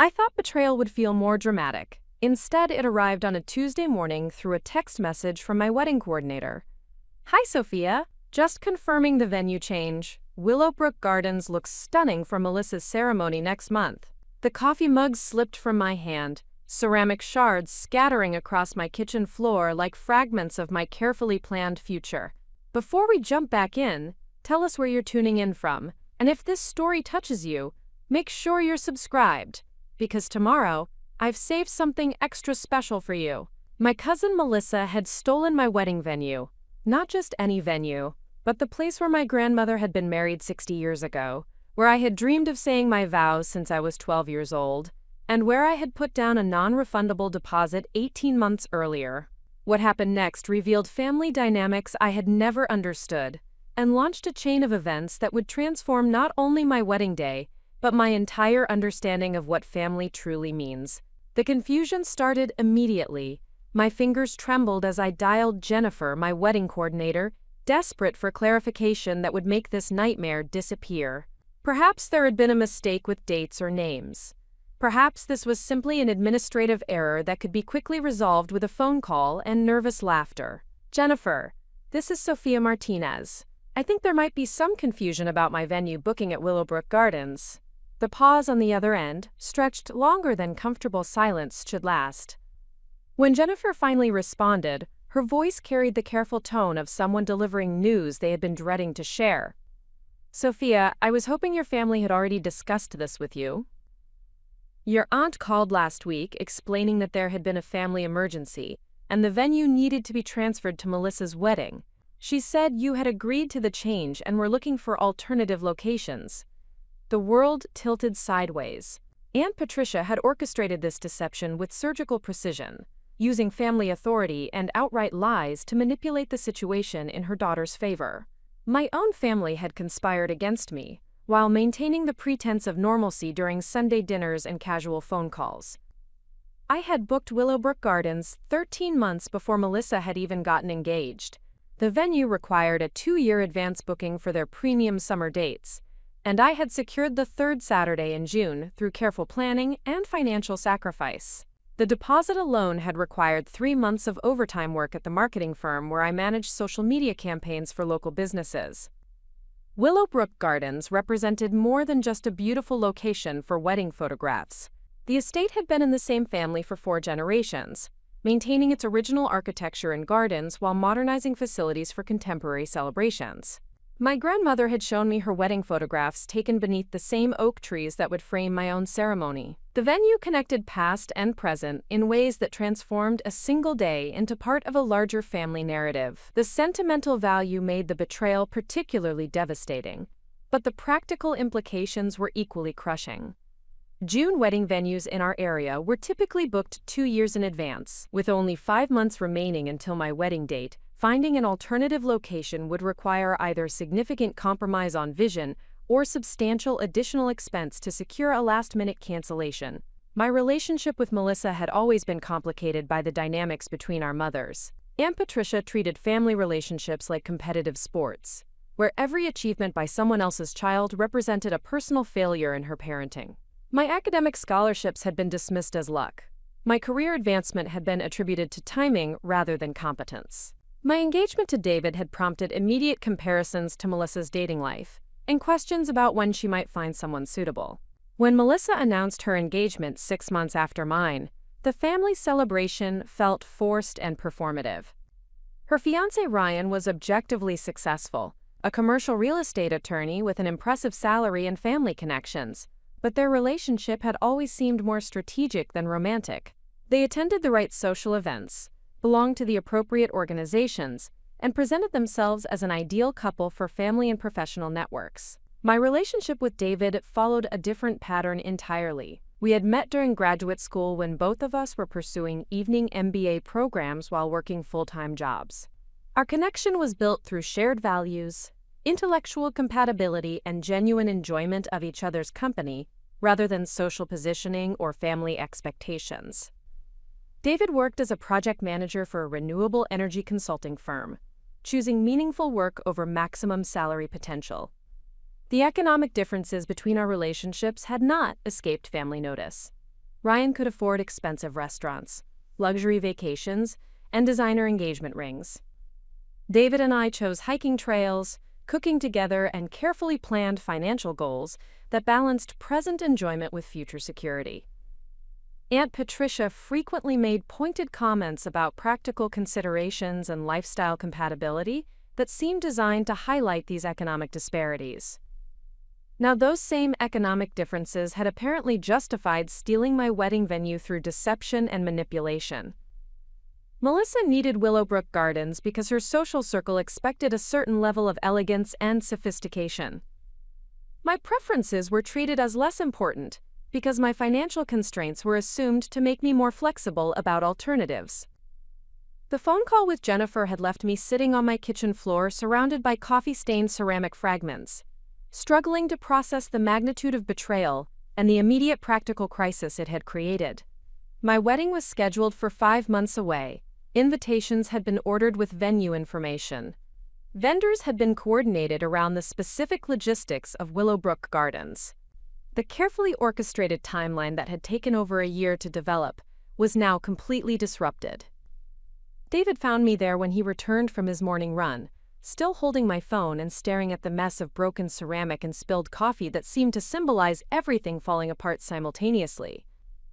I thought betrayal would feel more dramatic. Instead, it arrived on a Tuesday morning through a text message from my wedding coordinator. "Hi, Sophia. Just confirming the venue change. Willowbrook Gardens looks stunning for Melissa's ceremony next month." The coffee mug slipped from my hand, ceramic shards scattering across my kitchen floor like fragments of my carefully planned future. Before we jump back in, tell us where you're tuning in from, and if this story touches you, make sure you're subscribed, because tomorrow, I've saved something extra special for you. My cousin Melissa had stolen my wedding venue. Not just any venue, but the place where my grandmother had been married 60 years ago, where I had dreamed of saying my vows since I was 12 years old, and where I had put down a non-refundable deposit 18 months earlier. What happened next revealed family dynamics I had never understood, and launched a chain of events that would transform not only my wedding day, but my entire understanding of what family truly means. The confusion started immediately. My fingers trembled as I dialed Jennifer, my wedding coordinator, desperate for clarification that would make this nightmare disappear. Perhaps there had been a mistake with dates or names. Perhaps this was simply an administrative error that could be quickly resolved with a phone call and nervous laughter. "Jennifer, this is Sophia Martinez. I think there might be some confusion about my venue booking at Willowbrook Gardens." The pause on the other end stretched longer than comfortable silence should last. When Jennifer finally responded, her voice carried the careful tone of someone delivering news they had been dreading to share. "Sophia, I was hoping your family had already discussed this with you. Your aunt called last week explaining that there had been a family emergency, and the venue needed to be transferred to Melissa's wedding. She said you had agreed to the change and were looking for alternative locations." The world tilted sideways. Aunt Patricia had orchestrated this deception with surgical precision, using family authority and outright lies to manipulate the situation in her daughter's favor. My own family had conspired against me, while maintaining the pretense of normalcy during Sunday dinners and casual phone calls. I had booked Willowbrook Gardens 13 months before Melissa had even gotten engaged. The venue required a 2-year advance booking for their premium summer dates, and I had secured the third Saturday in June through careful planning and financial sacrifice. The deposit alone had required 3 months of overtime work at the marketing firm where I managed social media campaigns for local businesses. Willowbrook Gardens represented more than just a beautiful location for wedding photographs. The estate had been in the same family for 4 generations, maintaining its original architecture and gardens while modernizing facilities for contemporary celebrations. My grandmother had shown me her wedding photographs taken beneath the same oak trees that would frame my own ceremony. The venue connected past and present in ways that transformed a single day into part of a larger family narrative. The sentimental value made the betrayal particularly devastating, but the practical implications were equally crushing. June wedding venues in our area were typically booked 2 years in advance. With only 5 months remaining until my wedding date, finding an alternative location would require either significant compromise on vision or substantial additional expense to secure a last-minute cancellation. My relationship with Melissa had always been complicated by the dynamics between our mothers. Aunt Patricia treated family relationships like competitive sports, where every achievement by someone else's child represented a personal failure in her parenting. My academic scholarships had been dismissed as luck. My career advancement had been attributed to timing rather than competence. My engagement to David had prompted immediate comparisons to Melissa's dating life, and questions about when she might find someone suitable. When Melissa announced her engagement 6 months after mine, the family celebration felt forced and performative. Her fiancé Ryan was objectively successful, a commercial real estate attorney with an impressive salary and family connections, but their relationship had always seemed more strategic than romantic. They attended the right social events, belonged to the appropriate organizations, and presented themselves as an ideal couple for family and professional networks. My relationship with David followed a different pattern entirely. We had met during graduate school when both of us were pursuing evening MBA programs while working full-time jobs. Our connection was built through shared values, intellectual compatibility, and genuine enjoyment of each other's company, rather than social positioning or family expectations. David worked as a project manager for a renewable energy consulting firm, choosing meaningful work over maximum salary potential. The economic differences between our relationships had not escaped family notice. Ryan could afford expensive restaurants, luxury vacations, and designer engagement rings. David and I chose hiking trails, cooking together, and carefully planned financial goals that balanced present enjoyment with future security. Aunt Patricia frequently made pointed comments about practical considerations and lifestyle compatibility that seemed designed to highlight these economic disparities. Now, those same economic differences had apparently justified stealing my wedding venue through deception and manipulation. Melissa needed Willowbrook Gardens because her social circle expected a certain level of elegance and sophistication. My preferences were treated as less important because my financial constraints were assumed to make me more flexible about alternatives. The phone call with Jennifer had left me sitting on my kitchen floor surrounded by coffee-stained ceramic fragments, struggling to process the magnitude of betrayal and the immediate practical crisis it had created. My wedding was scheduled for 5 months away. Invitations had been ordered with venue information. Vendors had been coordinated around the specific logistics of Willowbrook Gardens. The carefully orchestrated timeline that had taken over a year to develop was now completely disrupted. David found me there when he returned from his morning run, still holding my phone and staring at the mess of broken ceramic and spilled coffee that seemed to symbolize everything falling apart simultaneously.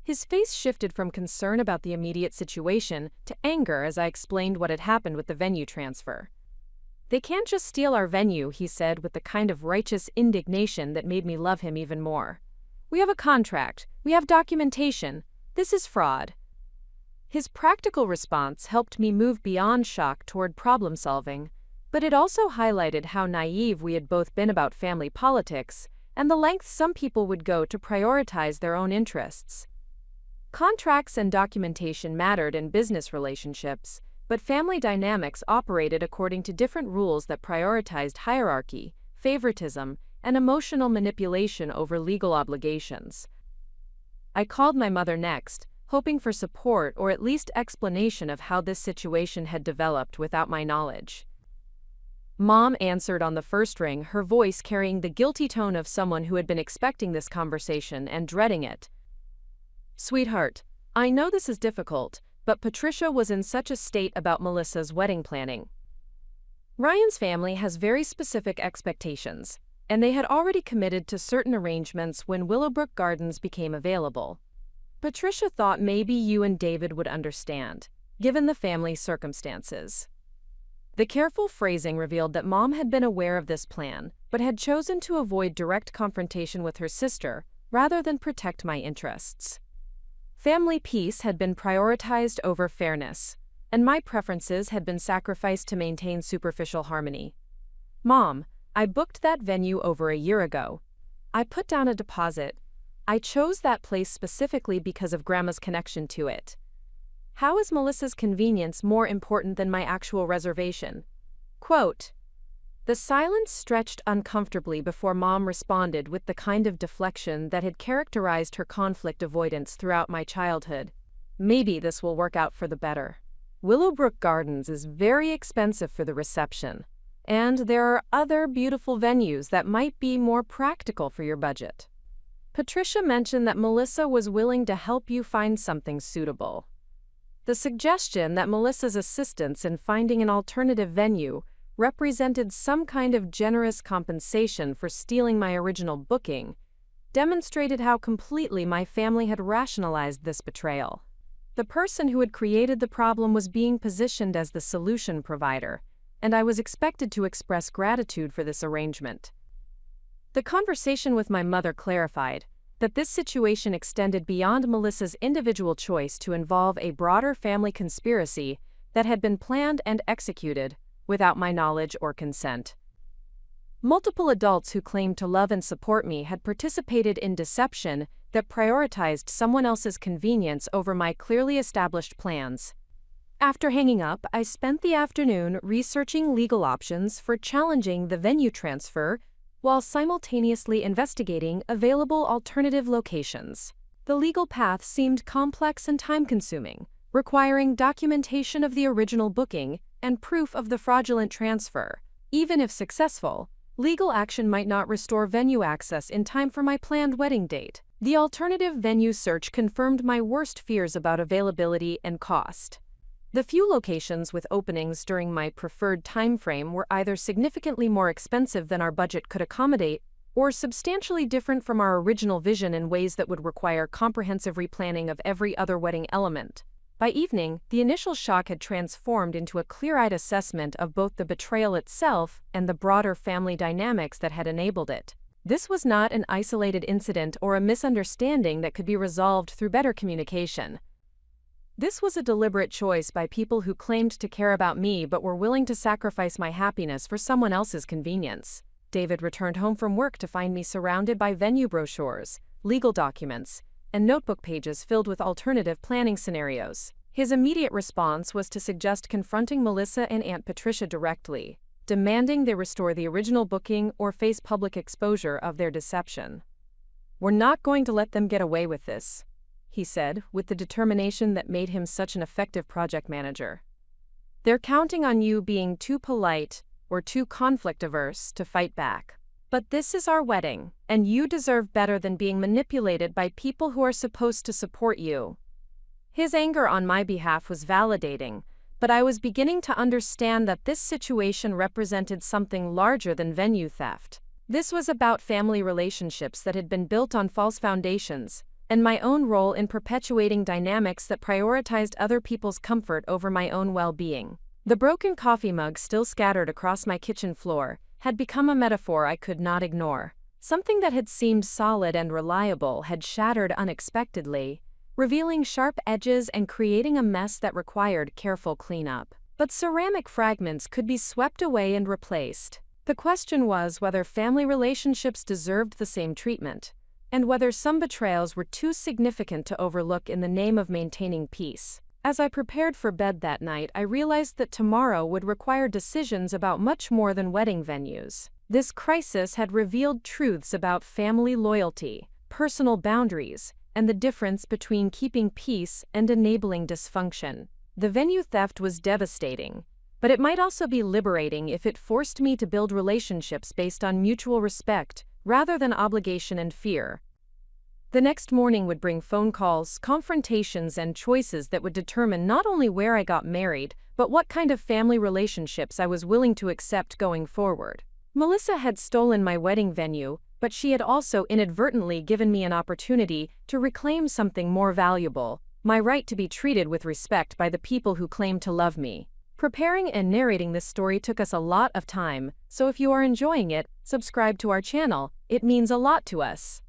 His face shifted from concern about the immediate situation to anger as I explained what had happened with the venue transfer. "They can't just steal our venue," he said with the kind of righteous indignation that made me love him even more. "We have a contract. We have documentation. This is fraud." His practical response helped me move beyond shock toward problem solving, but it also highlighted how naive we had both been about family politics and the lengths some people would go to prioritize their own interests. Contracts and documentation mattered in business relationships, but family dynamics operated according to different rules that prioritized hierarchy, favoritism, and emotional manipulation over legal obligations. I called my mother next, hoping for support or at least explanation of how this situation had developed without my knowledge. Mom answered on the first ring, her voice carrying the guilty tone of someone who had been expecting this conversation and dreading it. "Sweetheart, I know this is difficult, but Patricia was in such a state about Melissa's wedding planning. Ryan's family has very specific expectations, and they had already committed to certain arrangements when Willowbrook Gardens became available. Patricia thought maybe you and David would understand, given the family's circumstances." The careful phrasing revealed that Mom had been aware of this plan, but had chosen to avoid direct confrontation with her sister rather than protect my interests. Family peace had been prioritized over fairness, and my preferences had been sacrificed to maintain superficial harmony. "Mom, I booked that venue over a year ago. I put down a deposit. I chose that place specifically because of Grandma's connection to it. How is Melissa's convenience more important than my actual reservation?" Quote. The silence stretched uncomfortably before Mom responded with the kind of deflection that had characterized her conflict avoidance throughout my childhood. "Maybe this will work out for the better. Willowbrook Gardens is very expensive for the reception, and there are other beautiful venues that might be more practical for your budget. Patricia mentioned that Melissa was willing to help you find something suitable." The suggestion that Melissa's assistance in finding an alternative venue represented some kind of generous compensation for stealing my original booking demonstrated how completely my family had rationalized this betrayal. The person who had created the problem was being positioned as the solution provider, and I was expected to express gratitude for this arrangement. The conversation with my mother clarified that this situation extended beyond Melissa's individual choice to involve a broader family conspiracy that had been planned and executed without my knowledge or consent. Multiple adults who claimed to love and support me had participated in deception that prioritized someone else's convenience over my clearly established plans. After hanging up, I spent the afternoon researching legal options for challenging the venue transfer while simultaneously investigating available alternative locations. The legal path seemed complex and time-consuming, requiring documentation of the original booking and proof of the fraudulent transfer. Even if successful, Legal action might not restore venue access in time for my planned wedding date. The alternative venue search confirmed my worst fears about availability and cost. The few locations with openings during my preferred timeframe were either significantly more expensive than our budget could accommodate, or substantially different from our original vision in ways that would require comprehensive replanning of every other wedding element. By evening, the initial shock had transformed into a clear-eyed assessment of both the betrayal itself and the broader family dynamics that had enabled it. This was not an isolated incident or a misunderstanding that could be resolved through better communication. This was a deliberate choice by people who claimed to care about me but were willing to sacrifice my happiness for someone else's convenience. David returned home from work to find me surrounded by venue brochures, legal documents, and notebook pages filled with alternative planning scenarios. His immediate response was to suggest confronting Melissa and Aunt Patricia directly, demanding they restore the original booking or face public exposure of their deception. "We're not going to let them get away with this," he said, with the determination that made him such an effective project manager. "They're counting on you being too polite or too conflict-averse to fight back. But this is our wedding, and you deserve better than being manipulated by people who are supposed to support you." His anger on my behalf was validating, but I was beginning to understand that this situation represented something larger than venue theft. This was about family relationships that had been built on false foundations, and my own role in perpetuating dynamics that prioritized other people's comfort over my own well-being. The broken coffee mug still scattered across my kitchen floor had become a metaphor I could not ignore. Something that had seemed solid and reliable had shattered unexpectedly, revealing sharp edges and creating a mess that required careful cleanup. But ceramic fragments could be swept away and replaced. The question was whether family relationships deserved the same treatment, and whether some betrayals were too significant to overlook in the name of maintaining peace. As I prepared for bed that night, I realized that tomorrow would require decisions about much more than wedding venues. This crisis had revealed truths about family loyalty, personal boundaries, and the difference between keeping peace and enabling dysfunction. The venue theft was devastating, but it might also be liberating if it forced me to build relationships based on mutual respect rather than obligation and fear. The next morning would bring phone calls, confrontations, and choices that would determine not only where I got married, but what kind of family relationships I was willing to accept going forward. Melissa had stolen my wedding venue, but she had also inadvertently given me an opportunity to reclaim something more valuable, my right to be treated with respect by the people who claimed to love me. Preparing and narrating this story took us a lot of time, so if you are enjoying it, subscribe to our channel. It means a lot to us.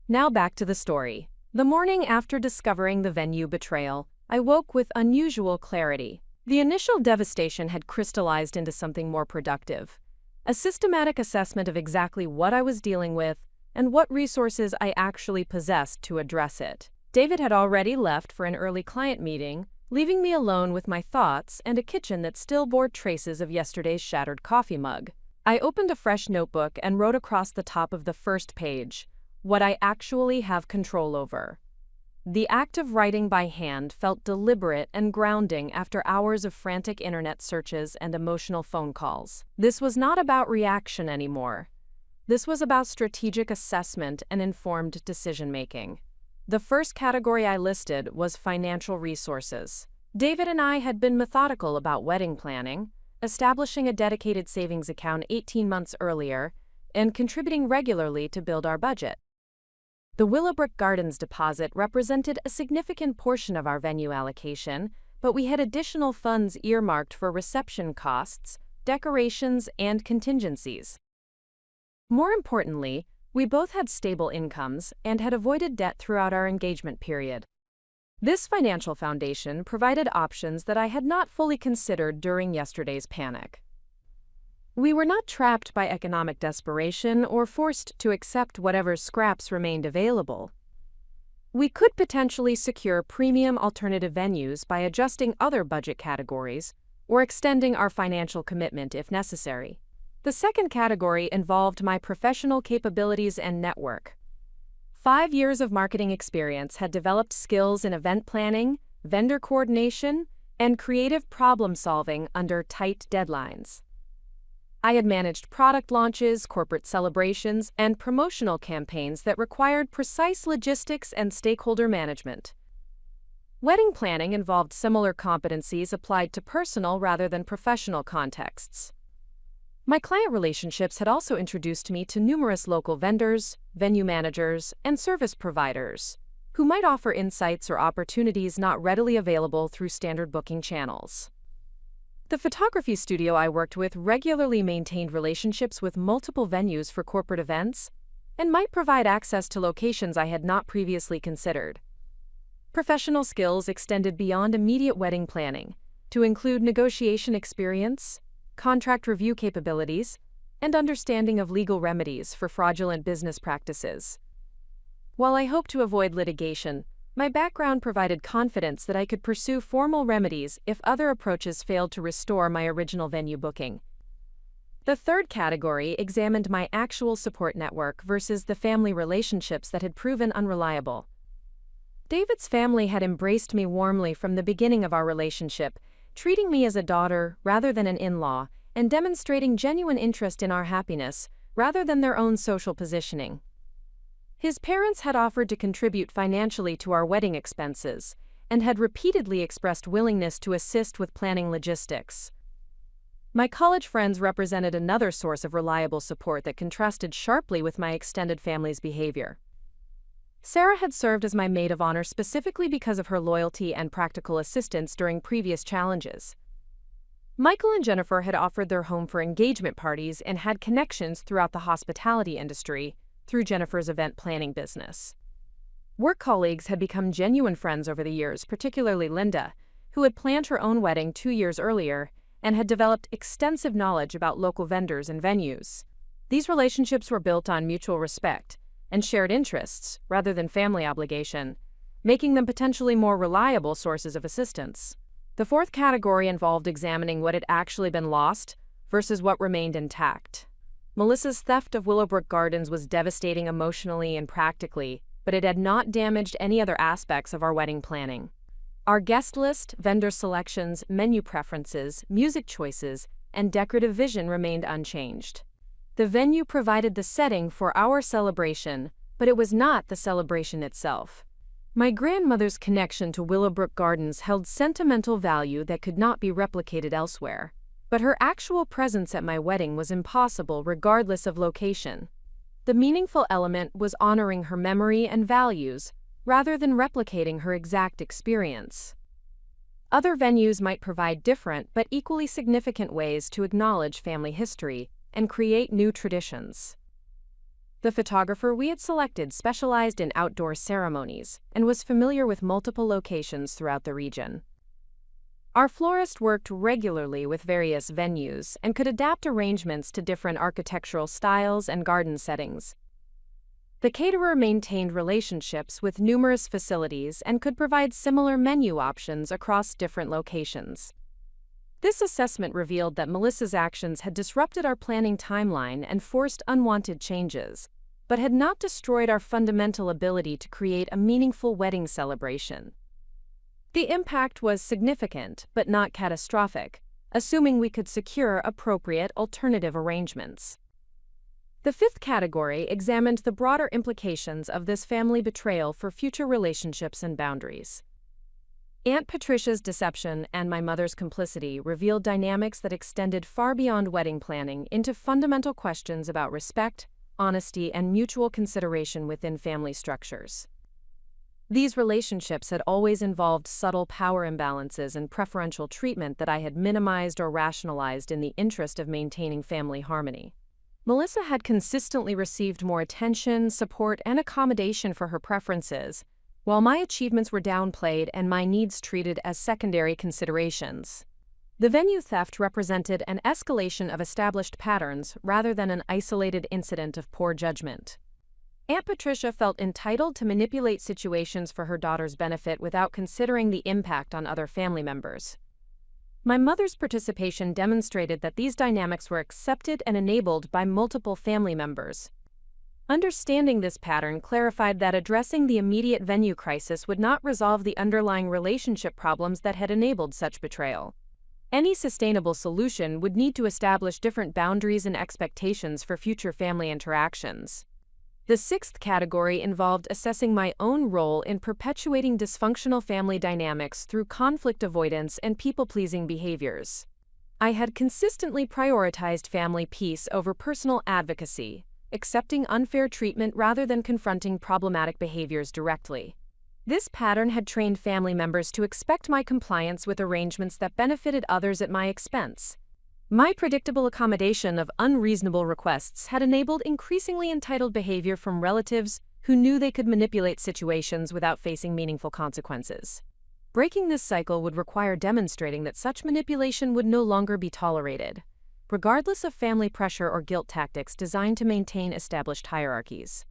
Now back to the story. The morning after discovering the venue betrayal, I woke with unusual clarity. The initial devastation had crystallized into something more productive. A systematic assessment of exactly what I was dealing with and what resources I actually possessed to address it. David had already left for an early client meeting, leaving me alone with my thoughts and a kitchen that still bore traces of yesterday's shattered coffee mug. I opened a fresh notebook and wrote across the top of the first page, "What I actually have control over." The act of writing by hand felt deliberate and grounding after hours of frantic internet searches and emotional phone calls. This was not about reaction anymore. This was about strategic assessment and informed decision-making. The first category I listed was financial resources. David and I had been methodical about wedding planning, establishing a dedicated savings account 18 months earlier, and contributing regularly to build our budget. The Willowbrook Gardens deposit represented a significant portion of our venue allocation, but we had additional funds earmarked for reception costs, decorations, and contingencies. More importantly, we both had stable incomes and had avoided debt throughout our engagement period. This financial foundation provided options that I had not fully considered during yesterday's panic. We were not trapped by economic desperation or forced to accept whatever scraps remained available. We could potentially secure premium alternative venues by adjusting other budget categories or extending our financial commitment if necessary. The second category involved my professional capabilities and network. 5 years of marketing experience had developed skills in event planning, vendor coordination, and creative problem-solving under tight deadlines. I had managed product launches, corporate celebrations, and promotional campaigns that required precise logistics and stakeholder management. Wedding planning involved similar competencies applied to personal rather than professional contexts. My client relationships had also introduced me to numerous local vendors, venue managers, and service providers, who might offer insights or opportunities not readily available through standard booking channels. The photography studio I worked with regularly maintained relationships with multiple venues for corporate events and might provide access to locations I had not previously considered. Professional skills extended beyond immediate wedding planning to include negotiation experience, contract review capabilities, and understanding of legal remedies for fraudulent business practices. While I hoped to avoid litigation, my background provided confidence that I could pursue formal remedies if other approaches failed to restore my original venue booking. The third category examined my actual support network versus the family relationships that had proven unreliable. David's family had embraced me warmly from the beginning of our relationship, treating me as a daughter rather than an in-law, and demonstrating genuine interest in our happiness rather than their own social positioning. His parents had offered to contribute financially to our wedding expenses and had repeatedly expressed willingness to assist with planning logistics. My college friends represented another source of reliable support that contrasted sharply with my extended family's behavior. Sarah had served as my maid of honor specifically because of her loyalty and practical assistance during previous challenges. Michael and Jennifer had offered their home for engagement parties and had connections throughout the hospitality industry through Jennifer's event planning business. Work colleagues had become genuine friends over the years, particularly Linda, who had planned her own wedding 2 years earlier and had developed extensive knowledge about local vendors and venues. These relationships were built on mutual respect and shared interests rather than family obligation, making them potentially more reliable sources of assistance. The fourth category involved examining what had actually been lost versus what remained intact. Melissa's theft of Willowbrook Gardens was devastating emotionally and practically, but it had not damaged any other aspects of our wedding planning. Our guest list, vendor selections, menu preferences, music choices, and decorative vision remained unchanged. The venue provided the setting for our celebration, but it was not the celebration itself. My grandmother's connection to Willowbrook Gardens held sentimental value that could not be replicated elsewhere. But her actual presence at my wedding was impossible regardless of location. The meaningful element was honoring her memory and values rather than replicating her exact experience. Other venues might provide different but equally significant ways to acknowledge family history and create new traditions. The photographer we had selected specialized in outdoor ceremonies and was familiar with multiple locations throughout the region. Our florist worked regularly with various venues and could adapt arrangements to different architectural styles and garden settings. The caterer maintained relationships with numerous facilities and could provide similar menu options across different locations. This assessment revealed that Melissa's actions had disrupted our planning timeline and forced unwanted changes, but had not destroyed our fundamental ability to create a meaningful wedding celebration. The impact was significant, but not catastrophic, assuming we could secure appropriate alternative arrangements. The fifth category examined the broader implications of this family betrayal for future relationships and boundaries. Aunt Patricia's deception and my mother's complicity revealed dynamics that extended far beyond wedding planning into fundamental questions about respect, honesty, and mutual consideration within family structures. These relationships had always involved subtle power imbalances and preferential treatment that I had minimized or rationalized in the interest of maintaining family harmony. Melissa had consistently received more attention, support, and accommodation for her preferences, while my achievements were downplayed and my needs treated as secondary considerations. The venue theft represented an escalation of established patterns rather than an isolated incident of poor judgment. Aunt Patricia felt entitled to manipulate situations for her daughter's benefit without considering the impact on other family members. My mother's participation demonstrated that these dynamics were accepted and enabled by multiple family members. Understanding this pattern clarified that addressing the immediate venue crisis would not resolve the underlying relationship problems that had enabled such betrayal. Any sustainable solution would need to establish different boundaries and expectations for future family interactions. The sixth category involved assessing my own role in perpetuating dysfunctional family dynamics through conflict avoidance and people-pleasing behaviors. I had consistently prioritized family peace over personal advocacy, accepting unfair treatment rather than confronting problematic behaviors directly. This pattern had trained family members to expect my compliance with arrangements that benefited others at my expense. My predictable accommodation of unreasonable requests had enabled increasingly entitled behavior from relatives who knew they could manipulate situations without facing meaningful consequences. Breaking this cycle would require demonstrating that such manipulation would no longer be tolerated, regardless of family pressure or guilt tactics designed to maintain established hierarchies.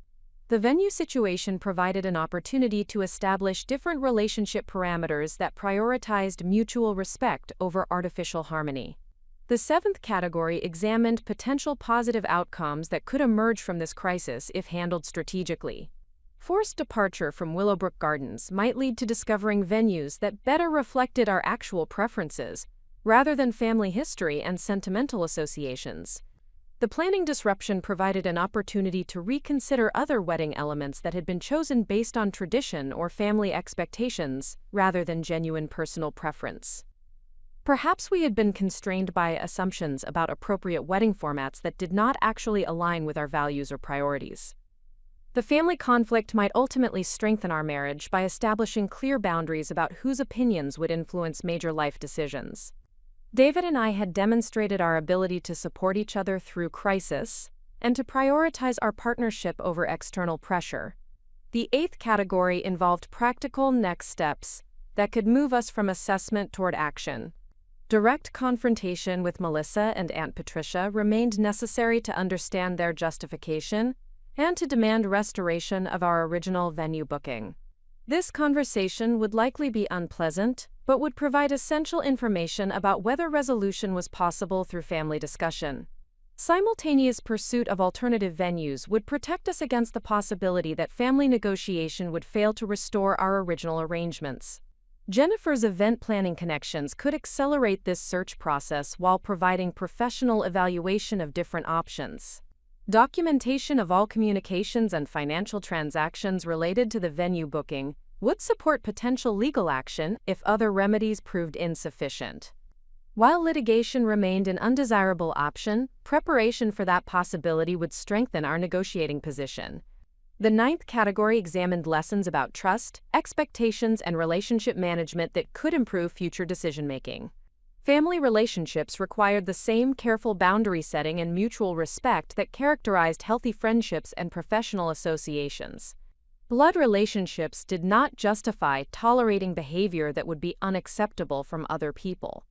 The venue situation provided an opportunity to establish different relationship parameters that prioritized mutual respect over artificial harmony. The seventh category examined potential positive outcomes that could emerge from this crisis if handled strategically. Forced departure from Willowbrook Gardens might lead to discovering venues that better reflected our actual preferences, rather than family history and sentimental associations. The planning disruption provided an opportunity to reconsider other wedding elements that had been chosen based on tradition or family expectations, rather than genuine personal preference. Perhaps we had been constrained by assumptions about appropriate wedding formats that did not actually align with our values or priorities. The family conflict might ultimately strengthen our marriage by establishing clear boundaries about whose opinions would influence major life decisions. David and I had demonstrated our ability to support each other through crisis and to prioritize our partnership over external pressure. The eighth category involved practical next steps that could move us from assessment toward action. Direct confrontation with Melissa and Aunt Patricia remained necessary to understand their justification and to demand restoration of our original venue booking. This conversation would likely be unpleasant, but would provide essential information about whether resolution was possible through family discussion. Simultaneous pursuit of alternative venues would protect us against the possibility that family negotiation would fail to restore our original arrangements. Jennifer's event planning connections could accelerate this search process while providing professional evaluation of different options. Documentation of all communications and financial transactions related to the venue booking would support potential legal action if other remedies proved insufficient. While litigation remained an undesirable option, preparation for that possibility would strengthen our negotiating position. The ninth category examined lessons about trust, expectations, and relationship management that could improve future decision-making. Family relationships required the same careful boundary setting and mutual respect that characterized healthy friendships and professional associations. Blood relationships did not justify tolerating behavior that would be unacceptable from other people.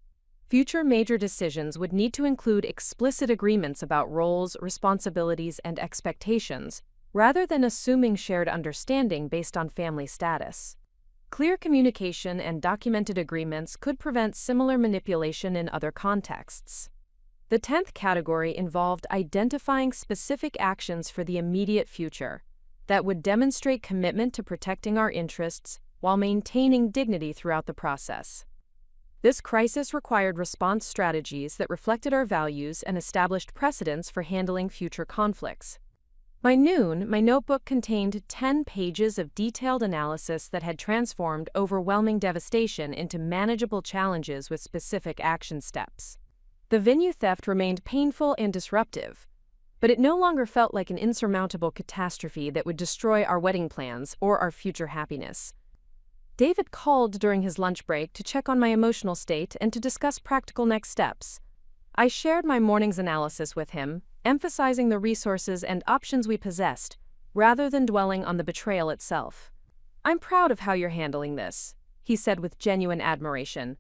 Future major decisions would need to include explicit agreements about roles, responsibilities, and expectations, rather than assuming shared understanding based on family status. Clear communication and documented agreements could prevent similar manipulation in other contexts. The 10th category involved identifying specific actions for the immediate future that would demonstrate commitment to protecting our interests while maintaining dignity throughout the process. This crisis required response strategies that reflected our values and established precedents for handling future conflicts. By noon, my notebook contained 10 pages of detailed analysis that had transformed overwhelming devastation into manageable challenges with specific action steps. The venue theft remained painful and disruptive, but it no longer felt like an insurmountable catastrophe that would destroy our wedding plans or our future happiness. David called during his lunch break to check on my emotional state and to discuss practical next steps. I shared my morning's analysis with him, emphasizing the resources and options we possessed, rather than dwelling on the betrayal itself. "I'm proud of how you're handling this," he said with genuine admiration.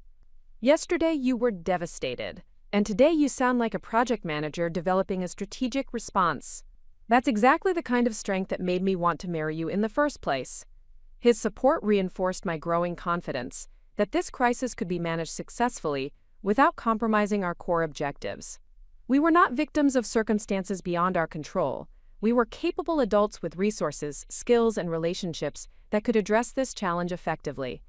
"Yesterday you were devastated, and today you sound like a project manager developing a strategic response. That's exactly the kind of strength that made me want to marry you in the first place." His support reinforced my growing confidence that this crisis could be managed successfully without compromising our core objectives. We were not victims of circumstances beyond our control. We were capable adults with resources, skills, and relationships that could address this challenge effectively.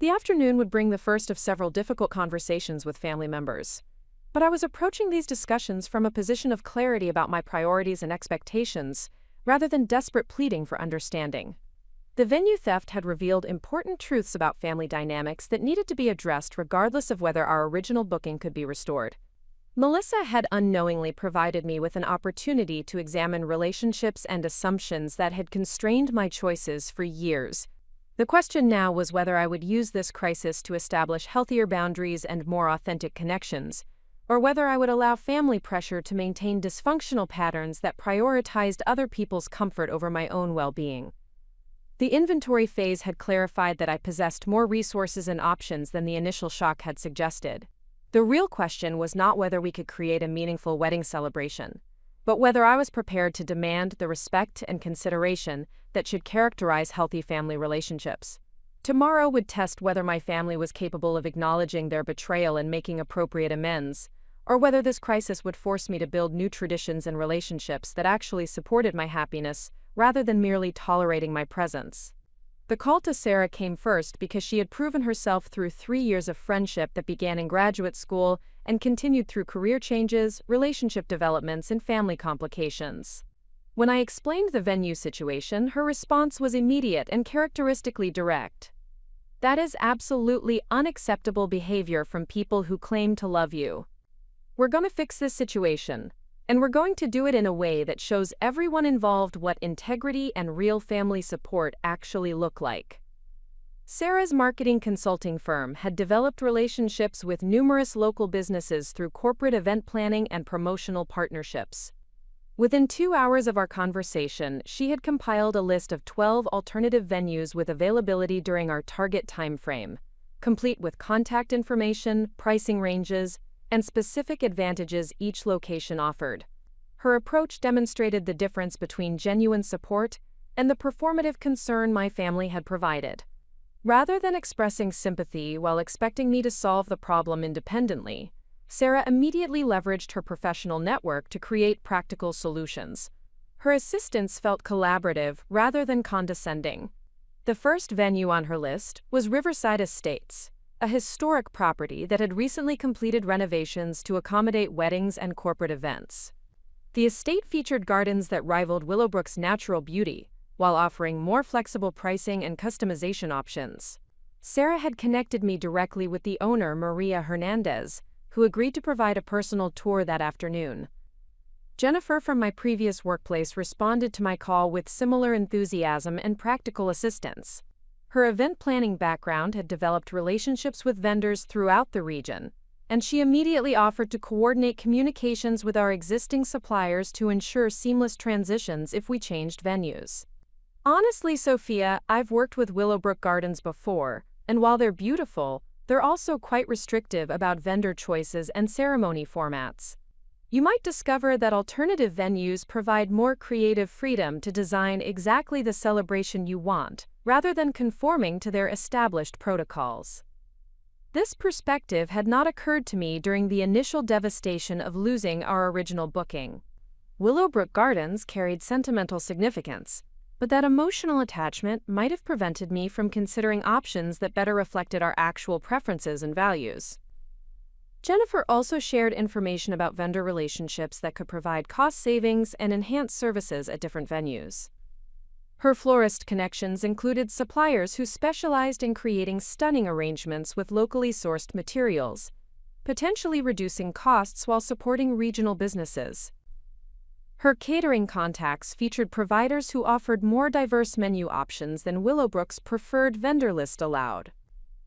The afternoon would bring the first of several difficult conversations with family members. But I was approaching these discussions from a position of clarity about my priorities and expectations, rather than desperate pleading for understanding. The venue theft had revealed important truths about family dynamics that needed to be addressed regardless of whether our original booking could be restored. Melissa had unknowingly provided me with an opportunity to examine relationships and assumptions that had constrained my choices for years. The question now was whether I would use this crisis to establish healthier boundaries and more authentic connections, or whether I would allow family pressure to maintain dysfunctional patterns that prioritized other people's comfort over my own well-being. The inventory phase had clarified that I possessed more resources and options than the initial shock had suggested. The real question was not whether we could create a meaningful wedding celebration, but whether I was prepared to demand the respect and consideration that should characterize healthy family relationships. Tomorrow would test whether my family was capable of acknowledging their betrayal and making appropriate amends, or whether this crisis would force me to build new traditions and relationships that actually supported my happiness rather than merely tolerating my presence. The call to Sarah came first because she had proven herself through 3 years of friendship that began in graduate school and continued through career changes, relationship developments, and family complications. When I explained the venue situation, her response was immediate and characteristically direct. "That is absolutely unacceptable behavior from people who claim to love you. We're going to fix this situation, and we're going to do it in a way that shows everyone involved what integrity and real family support actually look like." Sarah's marketing consulting firm had developed relationships with numerous local businesses through corporate event planning and promotional partnerships. Within 2 hours of our conversation, she had compiled a list of 12 alternative venues with availability during our target time frame, complete with contact information, pricing ranges, and specific advantages each location offered. Her approach demonstrated the difference between genuine support and the performative concern my family had provided. Rather than expressing sympathy while expecting me to solve the problem independently, Sarah immediately leveraged her professional network to create practical solutions. Her assistance felt collaborative rather than condescending. The first venue on her list was Riverside Estates, a historic property that had recently completed renovations to accommodate weddings and corporate events. The estate featured gardens that rivaled Willowbrook's natural beauty, while offering more flexible pricing and customization options. Sarah had connected me directly with the owner, Maria Hernandez, who agreed to provide a personal tour that afternoon. Jennifer from my previous workplace responded to my call with similar enthusiasm and practical assistance. Her event planning background had developed relationships with vendors throughout the region, and she immediately offered to coordinate communications with our existing suppliers to ensure seamless transitions if we changed venues. Honestly, Sophia, I've worked with Willowbrook Gardens before, and while they're beautiful, they're also quite restrictive about vendor choices and ceremony formats. You might discover that alternative venues provide more creative freedom to design exactly the celebration you want, rather than conforming to their established protocols. This perspective had not occurred to me during the initial devastation of losing our original booking. Willowbrook Gardens carried sentimental significance, but that emotional attachment might have prevented me from considering options that better reflected our actual preferences and values. Jennifer also shared information about vendor relationships that could provide cost savings and enhance services at different venues. Her florist connections included suppliers who specialized in creating stunning arrangements with locally sourced materials, potentially reducing costs while supporting regional businesses. Her catering contacts featured providers who offered more diverse menu options than Willowbrook's preferred vendor list allowed.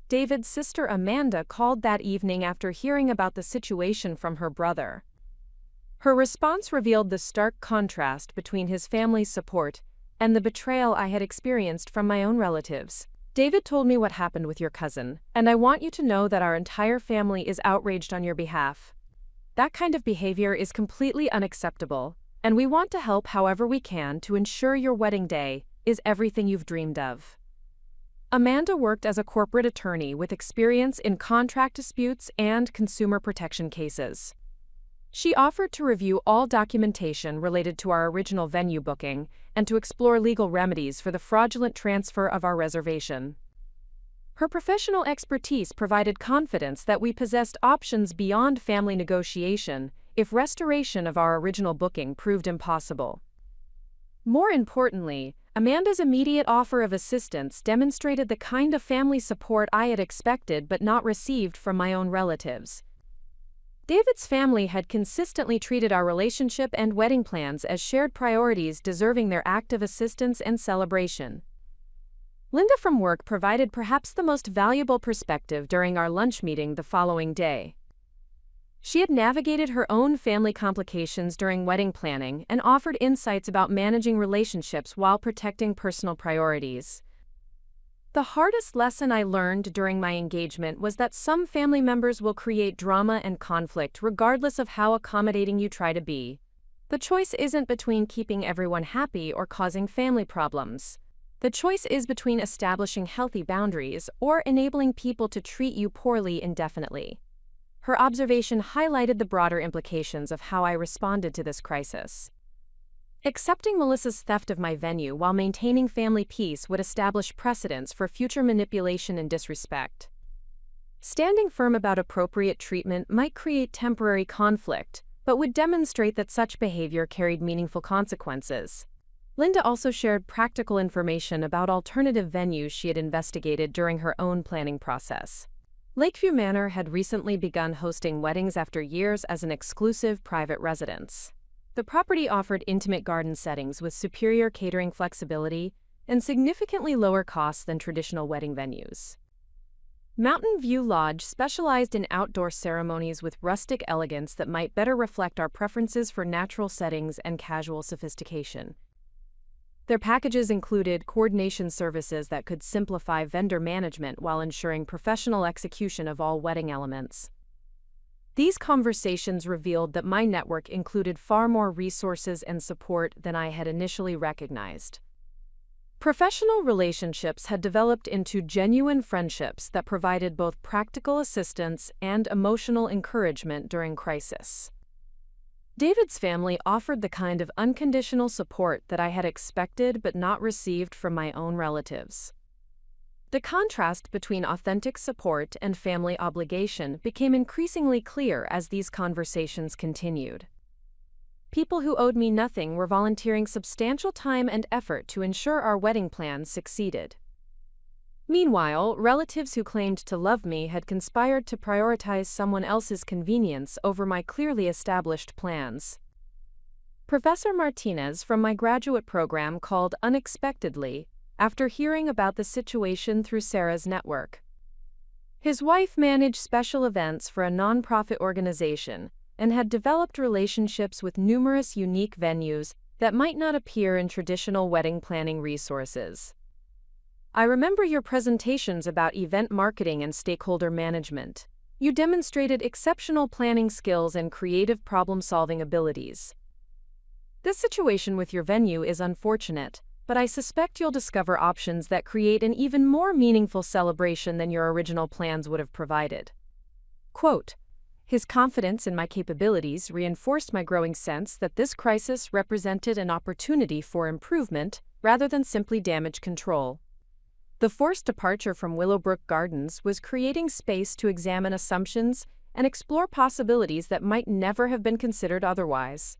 David's sister Amanda called that evening after hearing about the situation from her brother. Her response revealed the stark contrast between his family's support and the betrayal I had experienced from my own relatives. "David told me what happened with your cousin, and I want you to know that our entire family is outraged on your behalf. That kind of behavior is completely unacceptable, and we want to help however we can to ensure your wedding day is everything you've dreamed of." Amanda worked as a corporate attorney with experience in contract disputes and consumer protection cases. She offered to review all documentation related to our original venue booking and to explore legal remedies for the fraudulent transfer of our reservation. Her professional expertise provided confidence that we possessed options beyond family negotiation if restoration of our original booking proved impossible. More importantly, Amanda's immediate offer of assistance demonstrated the kind of family support I had expected but not received from my own relatives. David's family had consistently treated our relationship and wedding plans as shared priorities deserving their active assistance and celebration. Linda from work provided perhaps the most valuable perspective during our lunch meeting the following day. She had navigated her own family complications during wedding planning and offered insights about managing relationships while protecting personal priorities. The hardest lesson I learned during my engagement was that some family members will create drama and conflict regardless of how accommodating you try to be. The choice isn't between keeping everyone happy or causing family problems. The choice is between establishing healthy boundaries or enabling people to treat you poorly indefinitely. Her observation highlighted the broader implications of how I responded to this crisis. Accepting Melissa's theft of my venue while maintaining family peace would establish precedents for future manipulation and disrespect. Standing firm about appropriate treatment might create temporary conflict, but would demonstrate that such behavior carried meaningful consequences. Linda also shared practical information about alternative venues she had investigated during her own planning process. Lakeview Manor had recently begun hosting weddings after years as an exclusive private residence. The property offered intimate garden settings with superior catering flexibility and significantly lower costs than traditional wedding venues. Mountain View Lodge specialized in outdoor ceremonies with rustic elegance that might better reflect our preferences for natural settings and casual sophistication. Their packages included coordination services that could simplify vendor management while ensuring professional execution of all wedding elements. These conversations revealed that my network included far more resources and support than I had initially recognized. Professional relationships had developed into genuine friendships that provided both practical assistance and emotional encouragement during crisis. David's family offered the kind of unconditional support that I had expected but not received from my own relatives. The contrast between authentic support and family obligation became increasingly clear as these conversations continued. People who owed me nothing were volunteering substantial time and effort to ensure our wedding plans succeeded. Meanwhile, relatives who claimed to love me had conspired to prioritize someone else's convenience over my clearly established plans. Professor Martinez from my graduate program called unexpectedly after hearing about the situation through Sarah's network. His wife managed special events for a nonprofit organization and had developed relationships with numerous unique venues that might not appear in traditional wedding planning resources. I remember your presentations about event marketing and stakeholder management. You demonstrated exceptional planning skills and creative problem-solving abilities. This situation with your venue is unfortunate, but I suspect you'll discover options that create an even more meaningful celebration than your original plans would have provided. Quote, his confidence in my capabilities reinforced my growing sense that this crisis represented an opportunity for improvement rather than simply damage control. The forced departure from Willowbrook Gardens was creating space to examine assumptions and explore possibilities that might never have been considered otherwise.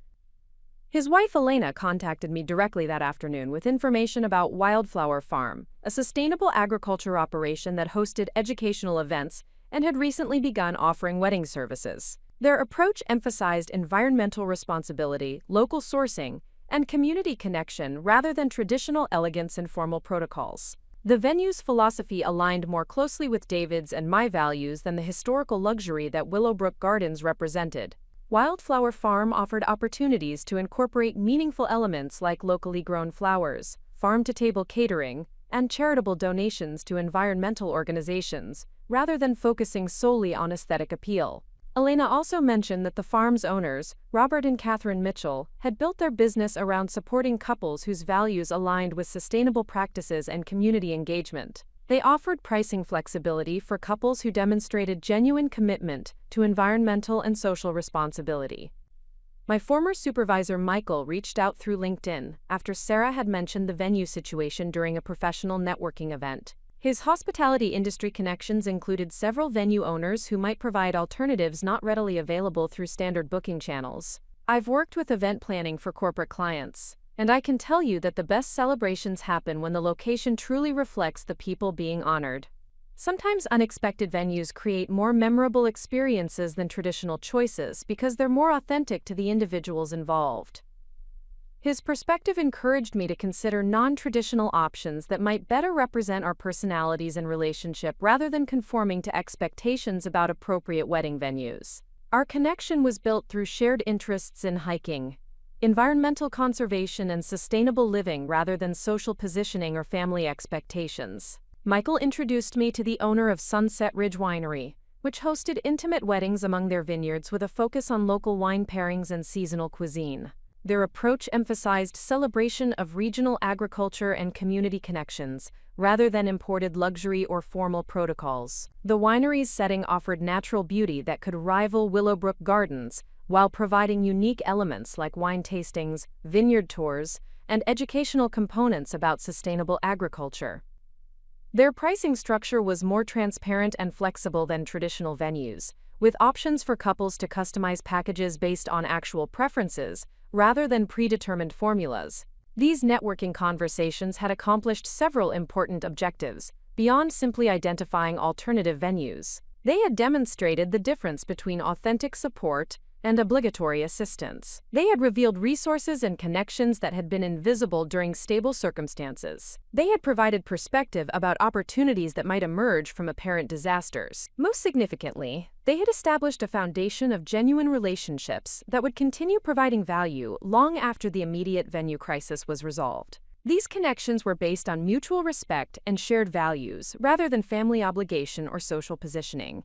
His wife Elena contacted me directly that afternoon with information about Wildflower Farm, a sustainable agriculture operation that hosted educational events and had recently begun offering wedding services. Their approach emphasized environmental responsibility, local sourcing, and community connection rather than traditional elegance and formal protocols. The venue's philosophy aligned more closely with David's and my values than the historical luxury that Willowbrook Gardens represented. Wildflower Farm offered opportunities to incorporate meaningful elements like locally grown flowers, farm-to-table catering, and charitable donations to environmental organizations, rather than focusing solely on aesthetic appeal. Elena also mentioned that the farm's owners, Robert and Catherine Mitchell, had built their business around supporting couples whose values aligned with sustainable practices and community engagement. They offered pricing flexibility for couples who demonstrated genuine commitment to environmental and social responsibility. My former supervisor Michael reached out through LinkedIn after Sarah had mentioned the venue situation during a professional networking event. His hospitality industry connections included several venue owners who might provide alternatives not readily available through standard booking channels. I've worked with event planning for corporate clients, and I can tell you that the best celebrations happen when the location truly reflects the people being honored. Sometimes unexpected venues create more memorable experiences than traditional choices because they're more authentic to the individuals involved. His perspective encouraged me to consider non-traditional options that might better represent our personalities and relationship rather than conforming to expectations about appropriate wedding venues. Our connection was built through shared interests in hiking, environmental conservation, and sustainable living rather than social positioning or family expectations. Michael introduced me to the owner of Sunset Ridge Winery, which hosted intimate weddings among their vineyards with a focus on local wine pairings and seasonal cuisine. Their approach emphasized celebration of regional agriculture and community connections, rather than imported luxury or formal protocols. The winery's setting offered natural beauty that could rival Willowbrook Gardens, while providing unique elements like wine tastings, vineyard tours, and educational components about sustainable agriculture. Their pricing structure was more transparent and flexible than traditional venues, with options for couples to customize packages based on actual preferences, rather than predetermined formulas. These networking conversations had accomplished several important objectives, beyond simply identifying alternative venues. They had demonstrated the difference between authentic support and obligatory assistance. They had revealed resources and connections that had been invisible during stable circumstances. They had provided perspective about opportunities that might emerge from apparent disasters. Most significantly, they had established a foundation of genuine relationships that would continue providing value long after the immediate venue crisis was resolved. These connections were based on mutual respect and shared values, rather than family obligation or social positioning.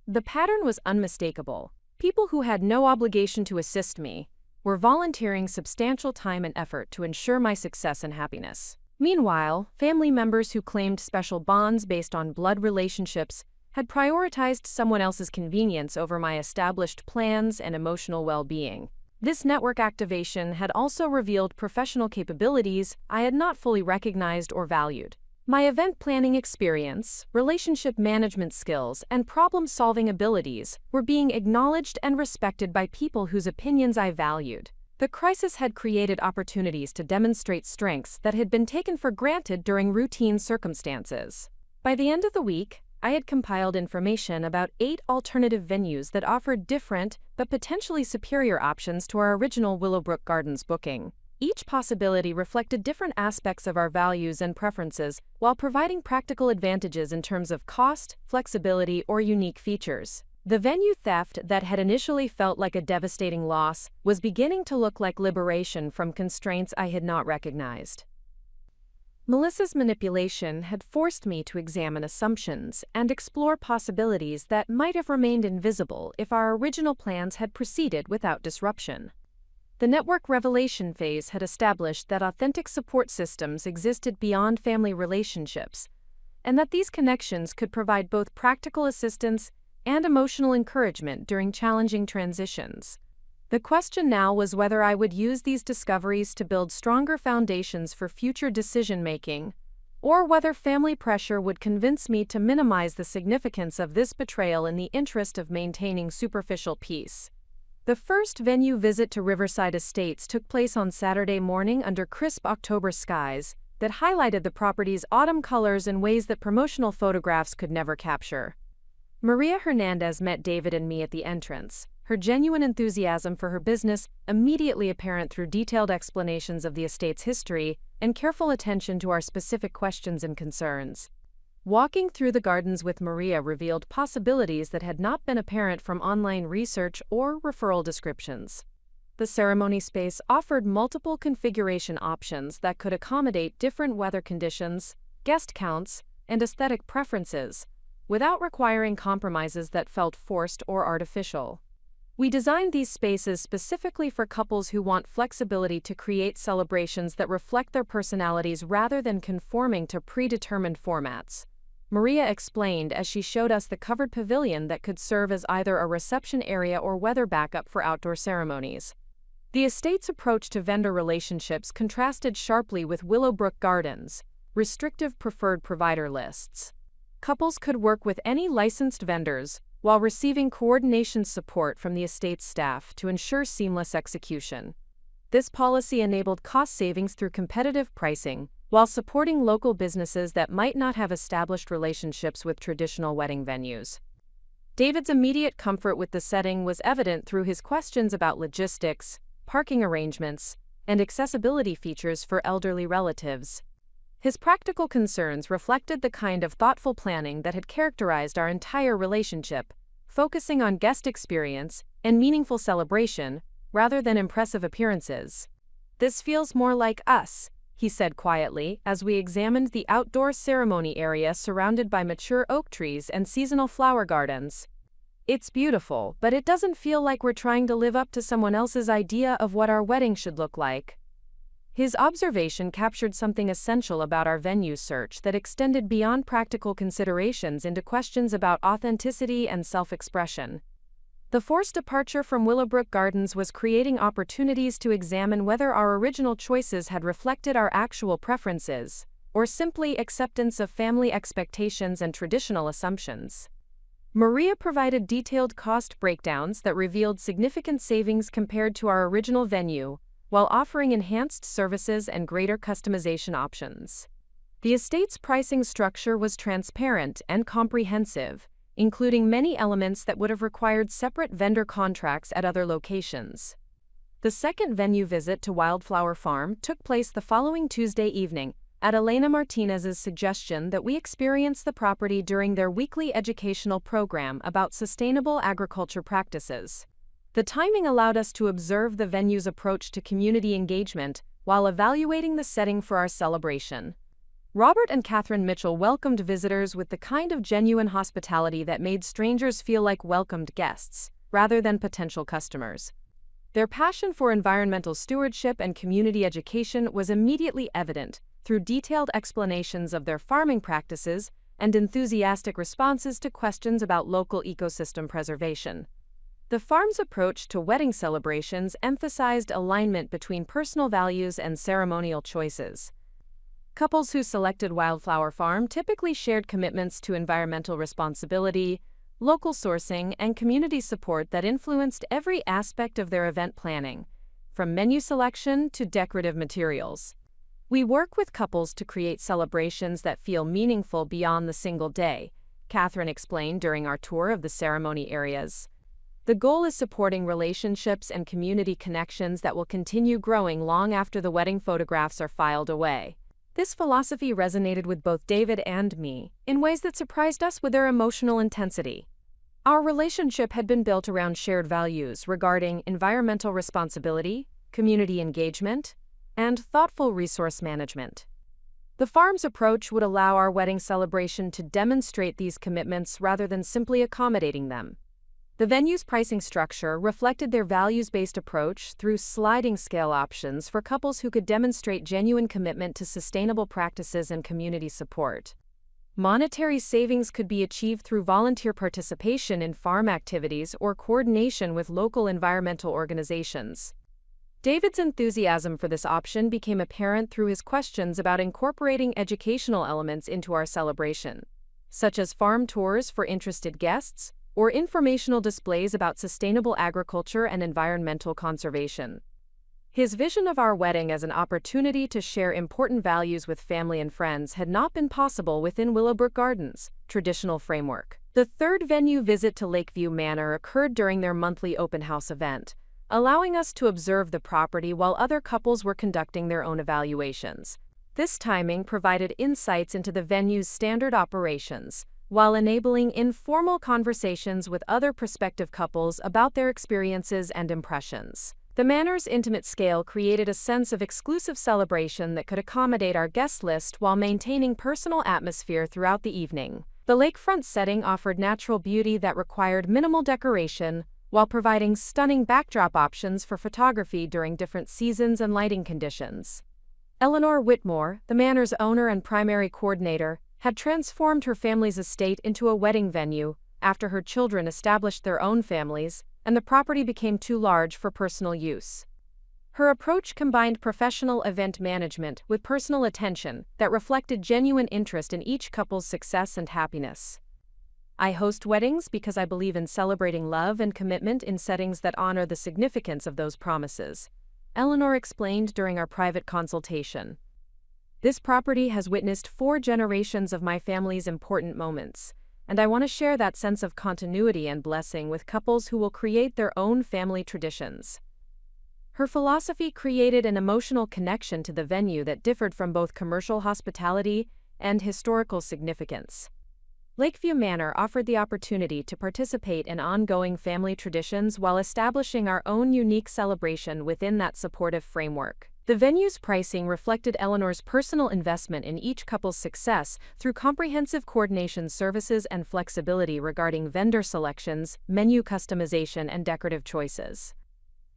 The pattern was unmistakable. People who had no obligation to assist me were volunteering substantial time and effort to ensure my success and happiness. Meanwhile, family members who claimed special bonds based on blood relationships had prioritized someone else's convenience over my established plans and emotional well-being. This network activation had also revealed professional capabilities I had not fully recognized or valued. My event planning experience, relationship management skills, and problem-solving abilities were being acknowledged and respected by people whose opinions I valued. The crisis had created opportunities to demonstrate strengths that had been taken for granted during routine circumstances. By the end of the week, I had compiled information about 8 alternative venues that offered different but potentially superior options to our original Willowbrook Gardens booking. Each possibility reflected different aspects of our values and preferences while providing practical advantages in terms of cost, flexibility, or unique features. The venue theft that had initially felt like a devastating loss was beginning to look like liberation from constraints I had not recognized. Melissa's manipulation had forced me to examine assumptions and explore possibilities that might have remained invisible if our original plans had proceeded without disruption. The network revelation phase had established that authentic support systems existed beyond family relationships, and that these connections could provide both practical assistance and emotional encouragement during challenging transitions. The question now was whether I would use these discoveries to build stronger foundations for future decision-making, or whether family pressure would convince me to minimize the significance of this betrayal in the interest of maintaining superficial peace. The first venue visit to Riverside Estates took place on Saturday morning under crisp October skies that highlighted the property's autumn colors in ways that promotional photographs could never capture. Maria Hernandez met David and me at the entrance, her genuine enthusiasm for her business immediately apparent through detailed explanations of the estate's history and careful attention to our specific questions and concerns. Walking through the gardens with Maria revealed possibilities that had not been apparent from online research or referral descriptions. The ceremony space offered multiple configuration options that could accommodate different weather conditions, guest counts, and aesthetic preferences, without requiring compromises that felt forced or artificial. We designed these spaces specifically for couples who want flexibility to create celebrations that reflect their personalities rather than conforming to predetermined formats. Maria explained as she showed us the covered pavilion that could serve as either a reception area or weather backup for outdoor ceremonies. The estate's approach to vendor relationships contrasted sharply with Willowbrook Gardens, restrictive preferred provider lists. Couples could work with any licensed vendors while receiving coordination support from the estate's staff to ensure seamless execution. This policy enabled cost savings through competitive pricing, while supporting local businesses that might not have established relationships with traditional wedding venues. David's immediate comfort with the setting was evident through his questions about logistics, parking arrangements, and accessibility features for elderly relatives. His practical concerns reflected the kind of thoughtful planning that had characterized our entire relationship, focusing on guest experience and meaningful celebration rather than impressive appearances. "This feels more like us," he said quietly as we examined the outdoor ceremony area surrounded by mature oak trees and seasonal flower gardens. "It's beautiful, but it doesn't feel like we're trying to live up to someone else's idea of what our wedding should look like." His observation captured something essential about our venue search that extended beyond practical considerations into questions about authenticity and self-expression. The forced departure from Willowbrook Gardens was creating opportunities to examine whether our original choices had reflected our actual preferences, or simply acceptance of family expectations and traditional assumptions. Maria provided detailed cost breakdowns that revealed significant savings compared to our original venue, while offering enhanced services and greater customization options. The estate's pricing structure was transparent and comprehensive, including many elements that would have required separate vendor contracts at other locations. The second venue visit to Wildflower Farm took place the following Tuesday evening, at Elena Martinez's suggestion that we experience the property during their weekly educational program about sustainable agriculture practices. The timing allowed us to observe the venue's approach to community engagement while evaluating the setting for our celebration. Robert and Catherine Mitchell welcomed visitors with the kind of genuine hospitality that made strangers feel like welcomed guests, rather than potential customers. Their passion for environmental stewardship and community education was immediately evident through detailed explanations of their farming practices and enthusiastic responses to questions about local ecosystem preservation. The farm's approach to wedding celebrations emphasized alignment between personal values and ceremonial choices. Couples who selected Wildflower Farm typically shared commitments to environmental responsibility, local sourcing, and community support that influenced every aspect of their event planning, from menu selection to decorative materials. "We work with couples to create celebrations that feel meaningful beyond the single day," Catherine explained during our tour of the ceremony areas. "The goal is supporting relationships and community connections that will continue growing long after the wedding photographs are filed away." This philosophy resonated with both David and me in ways that surprised us with their emotional intensity. Our relationship had been built around shared values regarding environmental responsibility, community engagement, and thoughtful resource management. The farm's approach would allow our wedding celebration to demonstrate these commitments rather than simply accommodating them. The venue's pricing structure reflected their values-based approach through sliding scale options for couples who could demonstrate genuine commitment to sustainable practices and community support. Monetary savings could be achieved through volunteer participation in farm activities or coordination with local environmental organizations. David's enthusiasm for this option became apparent through his questions about incorporating educational elements into our celebration, such as farm tours for interested guests or informational displays about sustainable agriculture and environmental conservation. His vision of our wedding as an opportunity to share important values with family and friends had not been possible within Willowbrook Gardens' traditional framework. The third venue visit to Lakeview Manor occurred during their monthly open house event, allowing us to observe the property while other couples were conducting their own evaluations. This timing provided insights into the venue's standard operations, while enabling informal conversations with other prospective couples about their experiences and impressions. The manor's intimate scale created a sense of exclusive celebration that could accommodate our guest list while maintaining personal atmosphere throughout the evening. The lakefront setting offered natural beauty that required minimal decoration, while providing stunning backdrop options for photography during different seasons and lighting conditions. Eleanor Whitmore, the manor's owner and primary coordinator, had transformed her family's estate into a wedding venue after her children established their own families and the property became too large for personal use. Her approach combined professional event management with personal attention that reflected genuine interest in each couple's success and happiness. I host weddings because I believe in celebrating love and commitment in settings that honor the significance of those promises, Eleanor explained during our private consultation. This property has witnessed 4 generations of my family's important moments, and I want to share that sense of continuity and blessing with couples who will create their own family traditions. Her philosophy created an emotional connection to the venue that differed from both commercial hospitality and historical significance. Lakeview Manor offered the opportunity to participate in ongoing family traditions while establishing our own unique celebration within that supportive framework. The venue's pricing reflected Eleanor's personal investment in each couple's success through comprehensive coordination services and flexibility regarding vendor selections, menu customization, and decorative choices.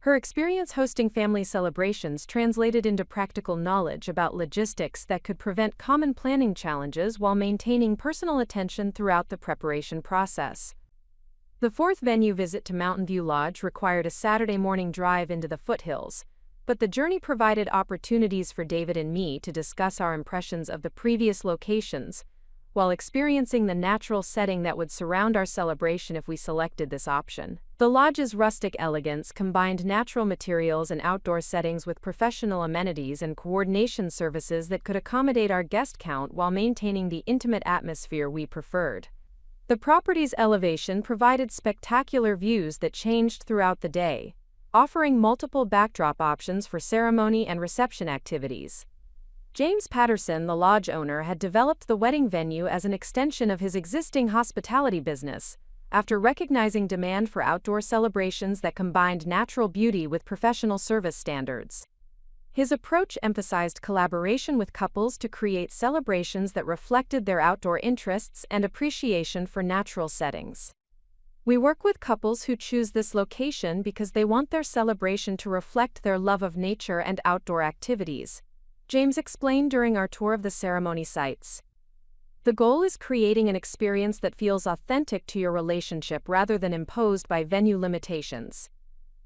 Her experience hosting family celebrations translated into practical knowledge about logistics that could prevent common planning challenges while maintaining personal attention throughout the preparation process. The 4th venue visit to Mountain View Lodge required a Saturday morning drive into the foothills, but the journey provided opportunities for David and me to discuss our impressions of the previous locations, while experiencing the natural setting that would surround our celebration if we selected this option. The lodge's rustic elegance combined natural materials and outdoor settings with professional amenities and coordination services that could accommodate our guest count while maintaining the intimate atmosphere we preferred. The property's elevation provided spectacular views that changed throughout the day, offering multiple backdrop options for ceremony and reception activities. James Patterson, the lodge owner, had developed the wedding venue as an extension of his existing hospitality business, after recognizing demand for outdoor celebrations that combined natural beauty with professional service standards. His approach emphasized collaboration with couples to create celebrations that reflected their outdoor interests and appreciation for natural settings. We work with couples who choose this location because they want their celebration to reflect their love of nature and outdoor activities, James explained during our tour of the ceremony sites. The goal is creating an experience that feels authentic to your relationship rather than imposed by venue limitations.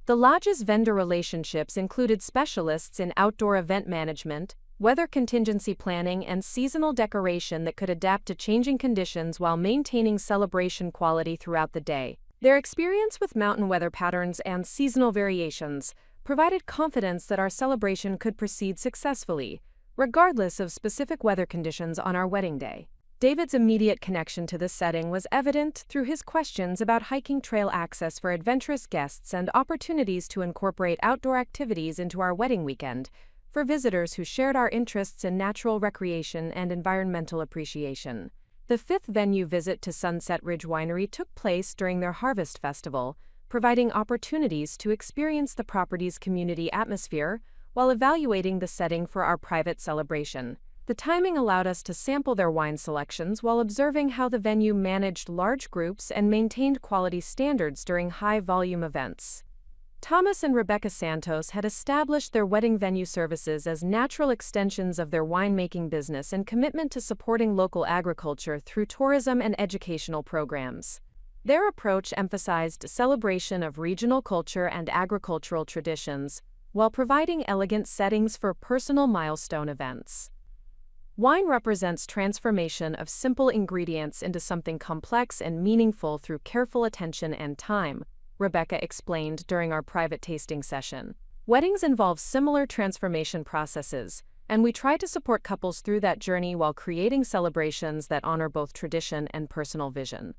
The lodge's vendor relationships included specialists in outdoor event management, weather contingency planning, and seasonal decoration that could adapt to changing conditions while maintaining celebration quality throughout the day. Their experience with mountain weather patterns and seasonal variations provided confidence that our celebration could proceed successfully, regardless of specific weather conditions on our wedding day. David's immediate connection to this setting was evident through his questions about hiking trail access for adventurous guests and opportunities to incorporate outdoor activities into our wedding weekend for visitors who shared our interests in natural recreation and environmental appreciation. The 5th venue visit to Sunset Ridge Winery took place during their Harvest Festival, providing opportunities to experience the property's community atmosphere while evaluating the setting for our private celebration. The timing allowed us to sample their wine selections while observing how the venue managed large groups and maintained quality standards during high-volume events. Thomas and Rebecca Santos had established their wedding venue services as natural extensions of their winemaking business and commitment to supporting local agriculture through tourism and educational programs. Their approach emphasized celebration of regional culture and agricultural traditions, while providing elegant settings for personal milestone events. Wine represents transformation of simple ingredients into something complex and meaningful through careful attention and time, Rebecca explained during our private tasting session. Weddings involve similar transformation processes, and we try to support couples through that journey while creating celebrations that honor both tradition and personal vision.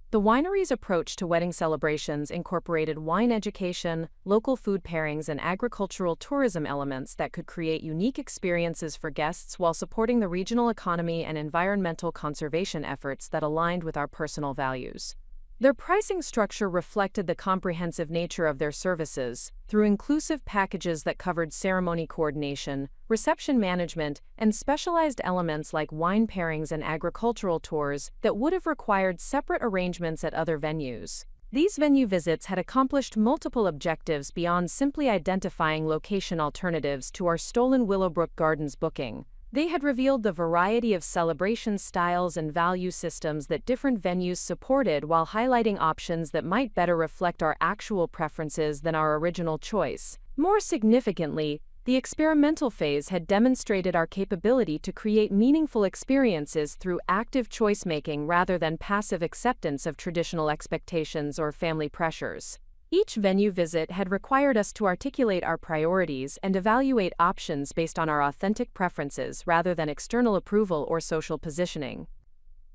The winery's approach to wedding celebrations incorporated wine education, local food pairings, and agricultural tourism elements that could create unique experiences for guests while supporting the regional economy and environmental conservation efforts that aligned with our personal values. Their pricing structure reflected the comprehensive nature of their services, through inclusive packages that covered ceremony coordination, reception management, and specialized elements like wine pairings and agricultural tours that would have required separate arrangements at other venues. These venue visits had accomplished multiple objectives beyond simply identifying location alternatives to our stolen Willowbrook Gardens booking. They had revealed the variety of celebration styles and value systems that different venues supported while highlighting options that might better reflect our actual preferences than our original choice. More significantly, the experimental phase had demonstrated our capability to create meaningful experiences through active choice-making rather than passive acceptance of traditional expectations or family pressures. Each venue visit had required us to articulate our priorities and evaluate options based on our authentic preferences rather than external approval or social positioning.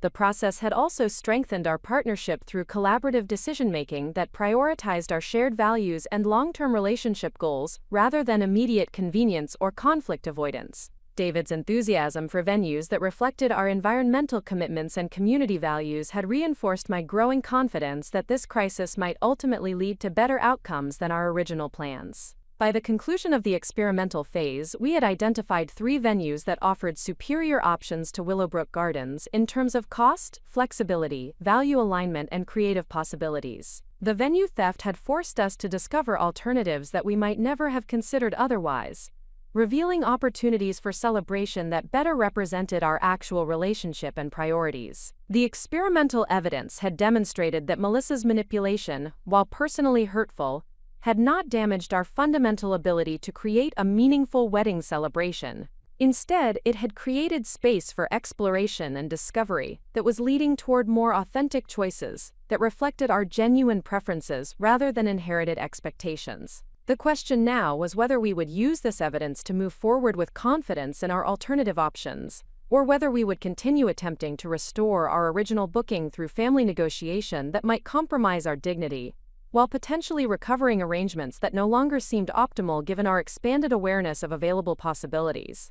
The process had also strengthened our partnership through collaborative decision-making that prioritized our shared values and long-term relationship goals rather than immediate convenience or conflict avoidance. David's enthusiasm for venues that reflected our environmental commitments and community values had reinforced my growing confidence that this crisis might ultimately lead to better outcomes than our original plans. By the conclusion of the experimental phase, we had identified 3 venues that offered superior options to Willowbrook Gardens in terms of cost, flexibility, value alignment, and creative possibilities. The venue theft had forced us to discover alternatives that we might never have considered otherwise, revealing opportunities for celebration that better represented our actual relationship and priorities. The experimental evidence had demonstrated that Melissa's manipulation, while personally hurtful, had not damaged our fundamental ability to create a meaningful wedding celebration. Instead, it had created space for exploration and discovery that was leading toward more authentic choices that reflected our genuine preferences rather than inherited expectations. The question now was whether we would use this evidence to move forward with confidence in our alternative options, or whether we would continue attempting to restore our original booking through family negotiation that might compromise our dignity, while potentially recovering arrangements that no longer seemed optimal given our expanded awareness of available possibilities.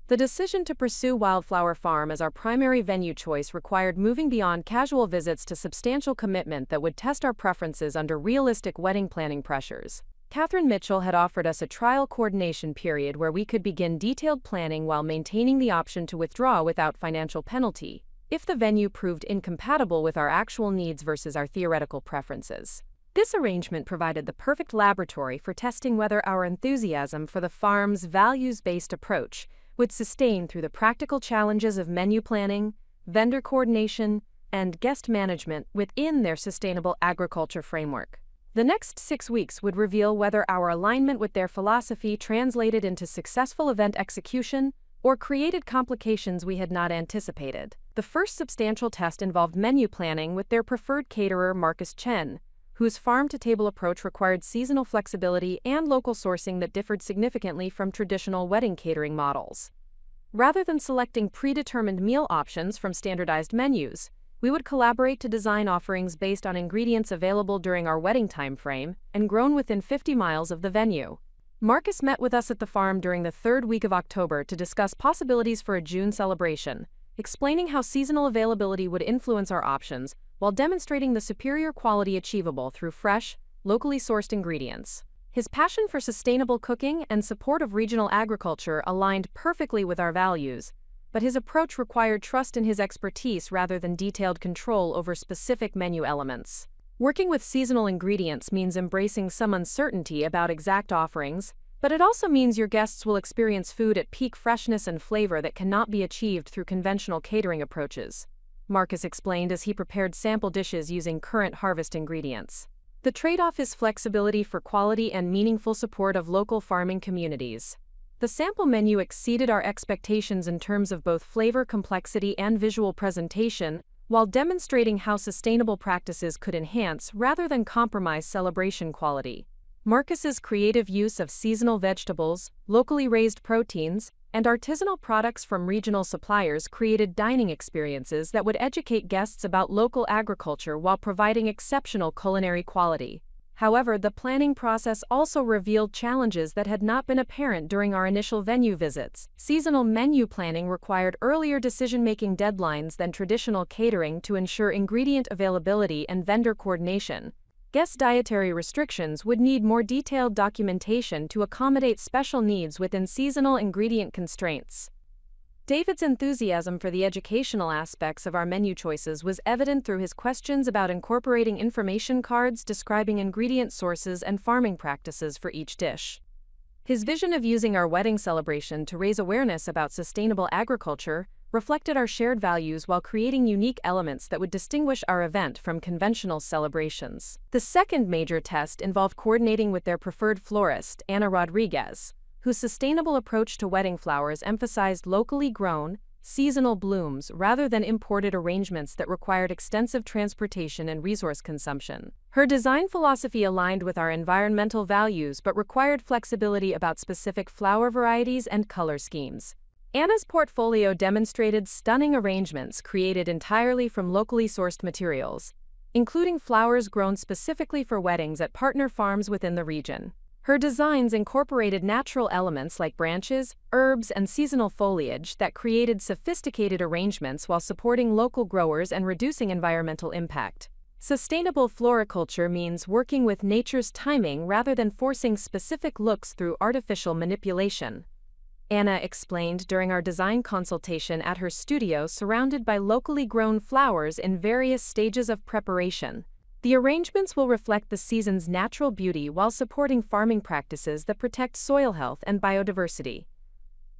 The decision to pursue Wildflower Farm as our primary venue choice required moving beyond casual visits to substantial commitment that would test our preferences under realistic wedding planning pressures. Catherine Mitchell had offered us a trial coordination period where we could begin detailed planning while maintaining the option to withdraw without financial penalty, if the venue proved incompatible with our actual needs versus our theoretical preferences. This arrangement provided the perfect laboratory for testing whether our enthusiasm for the farm's values-based approach would sustain through the practical challenges of menu planning, vendor coordination, and guest management within their sustainable agriculture framework. The next 6 weeks would reveal whether our alignment with their philosophy translated into successful event execution or created complications we had not anticipated. The first substantial test involved menu planning with their preferred caterer, Marcus Chen, whose farm-to-table approach required seasonal flexibility and local sourcing that differed significantly from traditional wedding catering models. Rather than selecting predetermined meal options from standardized menus, we would collaborate to design offerings based on ingredients available during our wedding time frame and grown within 50 miles of the venue. Marcus met with us at the farm during the 3rd week of October to discuss possibilities for a June celebration, explaining how seasonal availability would influence our options while demonstrating the superior quality achievable through fresh, locally sourced ingredients. His passion for sustainable cooking and support of regional agriculture aligned perfectly with our values, but his approach required trust in his expertise rather than detailed control over specific menu elements. Working with seasonal ingredients means embracing some uncertainty about exact offerings, but it also means your guests will experience food at peak freshness and flavor that cannot be achieved through conventional catering approaches, Marcus explained as he prepared sample dishes using current harvest ingredients. The trade-off is flexibility for quality and meaningful support of local farming communities. The sample menu exceeded our expectations in terms of both flavor complexity and visual presentation, while demonstrating how sustainable practices could enhance rather than compromise celebration quality. Marcus's creative use of seasonal vegetables, locally raised proteins, and artisanal products from regional suppliers created dining experiences that would educate guests about local agriculture while providing exceptional culinary quality. However, the planning process also revealed challenges that had not been apparent during our initial venue visits. Seasonal menu planning required earlier decision-making deadlines than traditional catering to ensure ingredient availability and vendor coordination. Guest dietary restrictions would need more detailed documentation to accommodate special needs within seasonal ingredient constraints. David's enthusiasm for the educational aspects of our menu choices was evident through his questions about incorporating information cards describing ingredient sources and farming practices for each dish. His vision of using our wedding celebration to raise awareness about sustainable agriculture reflected our shared values while creating unique elements that would distinguish our event from conventional celebrations. The second major test involved coordinating with their preferred florist, Ana Rodriguez, whose sustainable approach to wedding flowers emphasized locally grown, seasonal blooms rather than imported arrangements that required extensive transportation and resource consumption. Her design philosophy aligned with our environmental values but required flexibility about specific flower varieties and color schemes. Anna's portfolio demonstrated stunning arrangements created entirely from locally sourced materials, including flowers grown specifically for weddings at partner farms within the region. Her designs incorporated natural elements like branches, herbs, and seasonal foliage that created sophisticated arrangements while supporting local growers and reducing environmental impact. Sustainable floriculture means working with nature's timing rather than forcing specific looks through artificial manipulation. Anna explained during our design consultation at her studio, surrounded by locally grown flowers in various stages of preparation. The arrangements will reflect the season's natural beauty while supporting farming practices that protect soil health and biodiversity.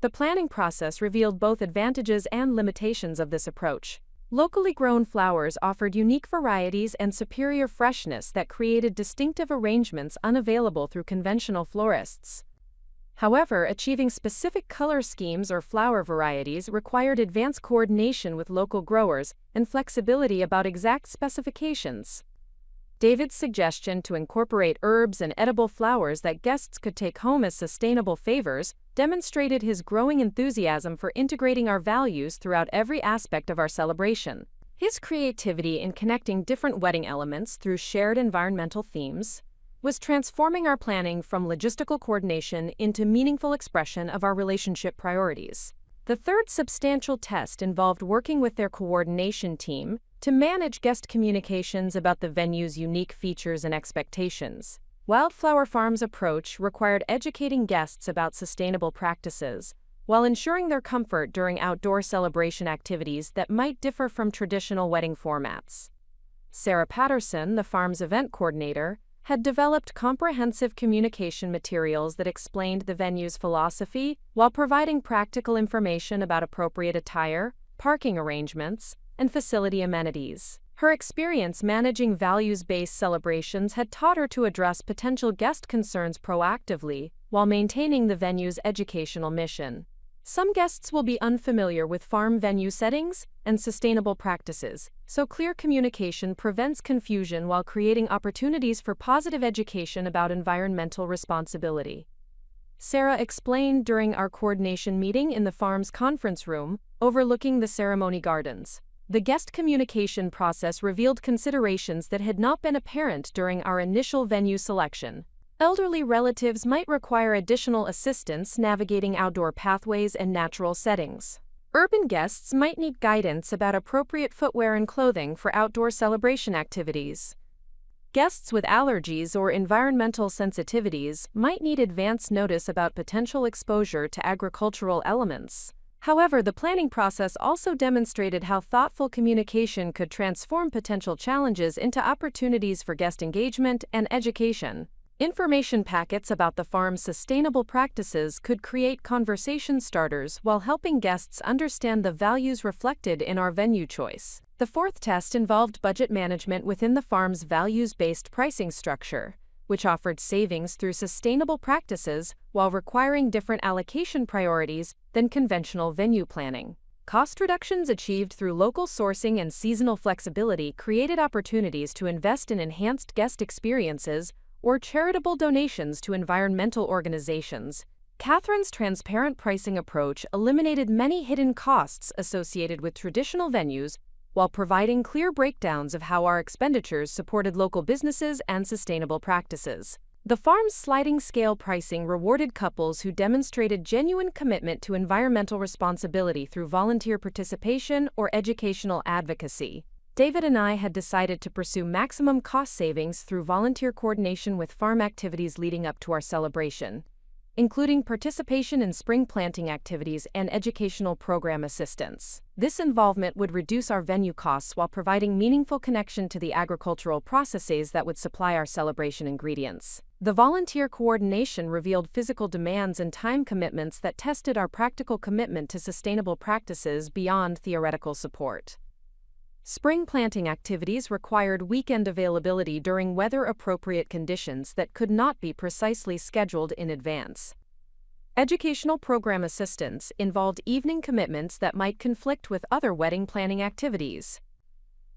The planning process revealed both advantages and limitations of this approach. Locally grown flowers offered unique varieties and superior freshness that created distinctive arrangements unavailable through conventional florists. However, achieving specific color schemes or flower varieties required advanced coordination with local growers and flexibility about exact specifications. David's suggestion to incorporate herbs and edible flowers that guests could take home as sustainable favors demonstrated his growing enthusiasm for integrating our values throughout every aspect of our celebration. His creativity in connecting different wedding elements through shared environmental themes was transforming our planning from logistical coordination into meaningful expression of our relationship priorities. The third substantial test involved working with their coordination team to manage guest communications about the venue's unique features and expectations. Wildflower Farm's approach required educating guests about sustainable practices, while ensuring their comfort during outdoor celebration activities that might differ from traditional wedding formats. Sarah Patterson, the farm's event coordinator, had developed comprehensive communication materials that explained the venue's philosophy while providing practical information about appropriate attire, parking arrangements, and facility amenities. Her experience managing values-based celebrations had taught her to address potential guest concerns proactively while maintaining the venue's educational mission. Some guests will be unfamiliar with farm venue settings and sustainable practices, so clear communication prevents confusion while creating opportunities for positive education about environmental responsibility. Sarah explained during our coordination meeting in the farm's conference room, overlooking the ceremony gardens. The guest communication process revealed considerations that had not been apparent during our initial venue selection. Elderly relatives might require additional assistance navigating outdoor pathways and natural settings. Urban guests might need guidance about appropriate footwear and clothing for outdoor celebration activities. Guests with allergies or environmental sensitivities might need advance notice about potential exposure to agricultural elements. However, the planning process also demonstrated how thoughtful communication could transform potential challenges into opportunities for guest engagement and education. Information packets about the farm's sustainable practices could create conversation starters while helping guests understand the values reflected in our venue choice. The fourth test involved budget management within the farm's values-based pricing structure, which offered savings through sustainable practices while requiring different allocation priorities than conventional venue planning. Cost reductions achieved through local sourcing and seasonal flexibility created opportunities to invest in enhanced guest experiences or charitable donations to environmental organizations. Catherine's transparent pricing approach eliminated many hidden costs associated with traditional venues while providing clear breakdowns of how our expenditures supported local businesses and sustainable practices. The farm's sliding scale pricing rewarded couples who demonstrated genuine commitment to environmental responsibility through volunteer participation or educational advocacy. David and I had decided to pursue maximum cost savings through volunteer coordination with farm activities leading up to our celebration, including participation in spring planting activities and educational program assistance. This involvement would reduce our venue costs while providing meaningful connection to the agricultural processes that would supply our celebration ingredients. The volunteer coordination revealed physical demands and time commitments that tested our practical commitment to sustainable practices beyond theoretical support. Spring planting activities required weekend availability during weather-appropriate conditions that could not be precisely scheduled in advance. Educational program assistance involved evening commitments that might conflict with other wedding planning activities.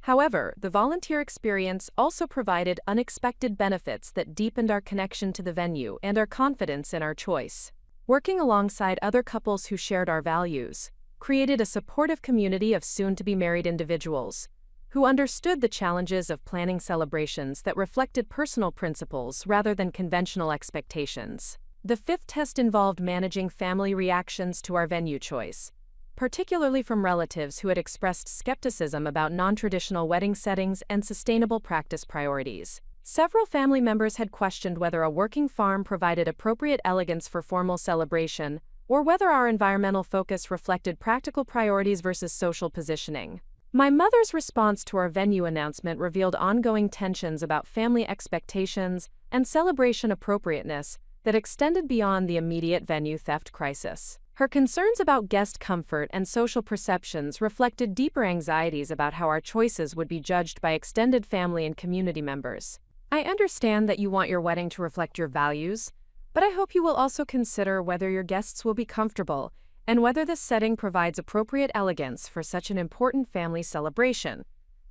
However, the volunteer experience also provided unexpected benefits that deepened our connection to the venue and our confidence in our choice. Working alongside other couples who shared our values created a supportive community of soon-to-be-married individuals who understood the challenges of planning celebrations that reflected personal principles rather than conventional expectations. The fifth test involved managing family reactions to our venue choice, particularly from relatives who had expressed skepticism about non-traditional wedding settings and sustainable practice priorities. Several family members had questioned whether a working farm provided appropriate elegance for formal celebration, or whether our environmental focus reflected practical priorities versus social positioning. My mother's response to our venue announcement revealed ongoing tensions about family expectations and celebration appropriateness that extended beyond the immediate venue theft crisis. Her concerns about guest comfort and social perceptions reflected deeper anxieties about how our choices would be judged by extended family and community members. I understand that you want your wedding to reflect your values, but I hope you will also consider whether your guests will be comfortable and whether this setting provides appropriate elegance for such an important family celebration,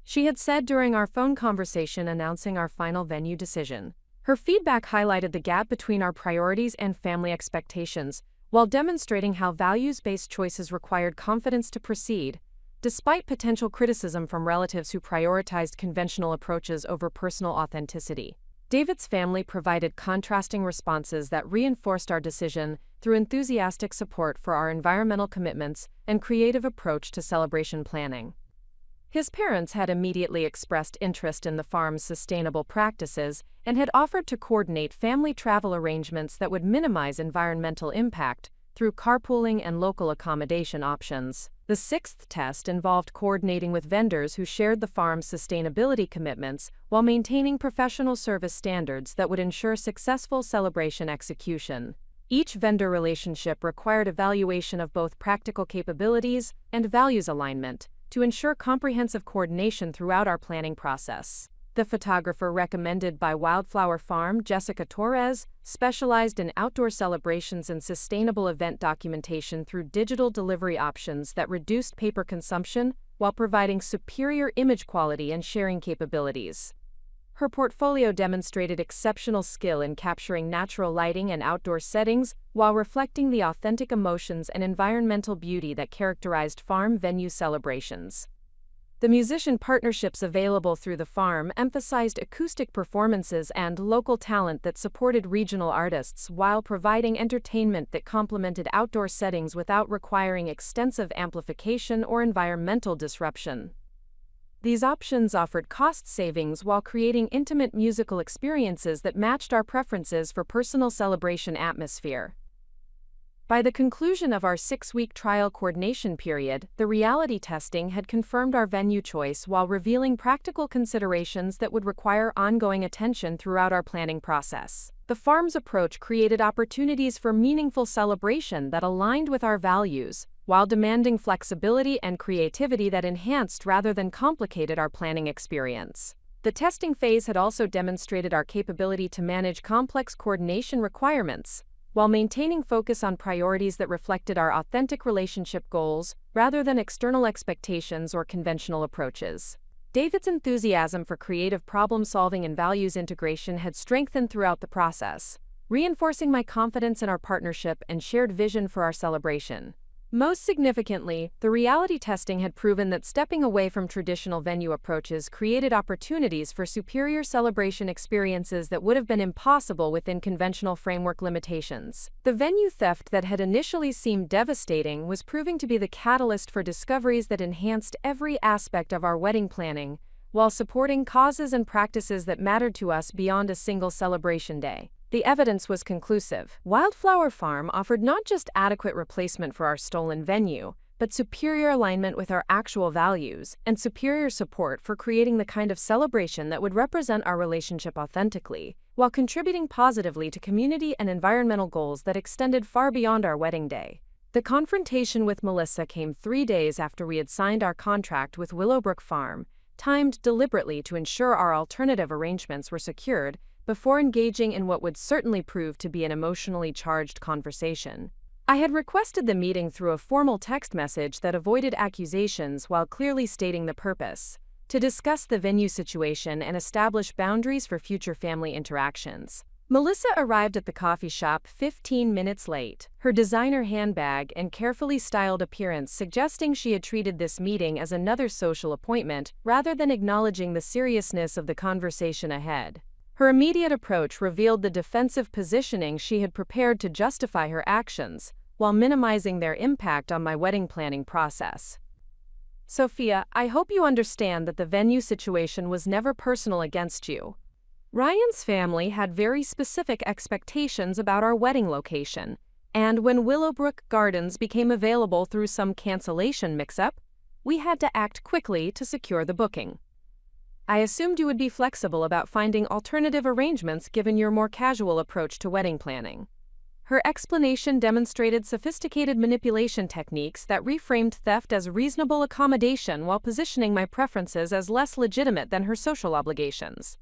she had said during our phone conversation announcing our final venue decision. Her feedback highlighted the gap between our priorities and family expectations, while demonstrating how values-based choices required confidence to proceed, despite potential criticism from relatives who prioritized conventional approaches over personal authenticity. David's family provided contrasting responses that reinforced our decision through enthusiastic support for our environmental commitments and creative approach to celebration planning. His parents had immediately expressed interest in the farm's sustainable practices and had offered to coordinate family travel arrangements that would minimize environmental impact through carpooling and local accommodation options. The sixth test involved coordinating with vendors who shared the farm's sustainability commitments while maintaining professional service standards that would ensure successful celebration execution. Each vendor relationship required evaluation of both practical capabilities and values alignment to ensure comprehensive coordination throughout our planning process. The photographer recommended by Wildflower Farm, Jessica Torres, specialized in outdoor celebrations and sustainable event documentation through digital delivery options that reduced paper consumption while providing superior image quality and sharing capabilities. Her portfolio demonstrated exceptional skill in capturing natural lighting and outdoor settings while reflecting the authentic emotions and environmental beauty that characterized farm venue celebrations. The musician partnerships available through the farm emphasized acoustic performances and local talent that supported regional artists while providing entertainment that complemented outdoor settings without requiring extensive amplification or environmental disruption. These options offered cost savings while creating intimate musical experiences that matched our preferences for personal celebration atmosphere. By the conclusion of our 6-week trial coordination period, the reality testing had confirmed our venue choice while revealing practical considerations that would require ongoing attention throughout our planning process. The farm's approach created opportunities for meaningful celebration that aligned with our values, while demanding flexibility and creativity that enhanced rather than complicated our planning experience. The testing phase had also demonstrated our capability to manage complex coordination requirements, while maintaining focus on priorities that reflected our authentic relationship goals rather than external expectations or conventional approaches. David's enthusiasm for creative problem-solving and values integration had strengthened throughout the process, reinforcing my confidence in our partnership and shared vision for our celebration. Most significantly, the reality testing had proven that stepping away from traditional venue approaches created opportunities for superior celebration experiences that would have been impossible within conventional framework limitations. The venue theft that had initially seemed devastating was proving to be the catalyst for discoveries that enhanced every aspect of our wedding planning, while supporting causes and practices that mattered to us beyond a single celebration day. The evidence was conclusive. Wildflower Farm offered not just adequate replacement for our stolen venue, but superior alignment with our actual values and superior support for creating the kind of celebration that would represent our relationship authentically, while contributing positively to community and environmental goals that extended far beyond our wedding day. The confrontation with Melissa came 3 days after we had signed our contract with Willowbrook Farm, timed deliberately to ensure our alternative arrangements were secured before engaging in what would certainly prove to be an emotionally charged conversation. I had requested the meeting through a formal text message that avoided accusations while clearly stating the purpose: to discuss the venue situation and establish boundaries for future family interactions. Melissa arrived at the coffee shop 15 minutes late, her designer handbag and carefully styled appearance suggesting she had treated this meeting as another social appointment rather than acknowledging the seriousness of the conversation ahead. Her immediate approach revealed the defensive positioning she had prepared to justify her actions, while minimizing their impact on my wedding planning process. Sophia, I hope you understand that the venue situation was never personal against you. Ryan's family had very specific expectations about our wedding location, and when Willowbrook Gardens became available through some cancellation mix-up, we had to act quickly to secure the booking. I assumed you would be flexible about finding alternative arrangements given your more casual approach to wedding planning. Her explanation demonstrated sophisticated manipulation techniques that reframed theft as reasonable accommodation while positioning my preferences as less legitimate than her social obligations.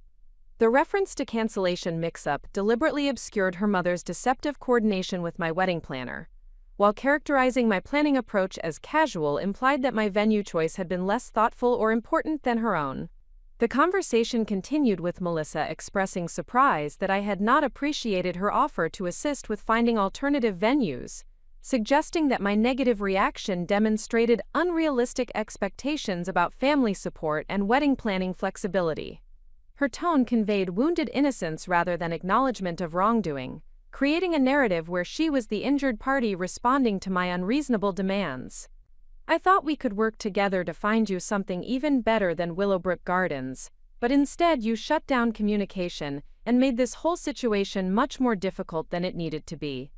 The reference to cancellation mix-up deliberately obscured her mother's deceptive coordination with my wedding planner, while characterizing my planning approach as casual implied that my venue choice had been less thoughtful or important than her own. The conversation continued with Melissa expressing surprise that I had not appreciated her offer to assist with finding alternative venues, suggesting that my negative reaction demonstrated unrealistic expectations about family support and wedding planning flexibility. Her tone conveyed wounded innocence rather than acknowledgement of wrongdoing, creating a narrative where she was the injured party responding to my unreasonable demands. I thought we could work together to find you something even better than Willowbrook Gardens, but instead you shut down communication and made this whole situation much more difficult than it needed to be.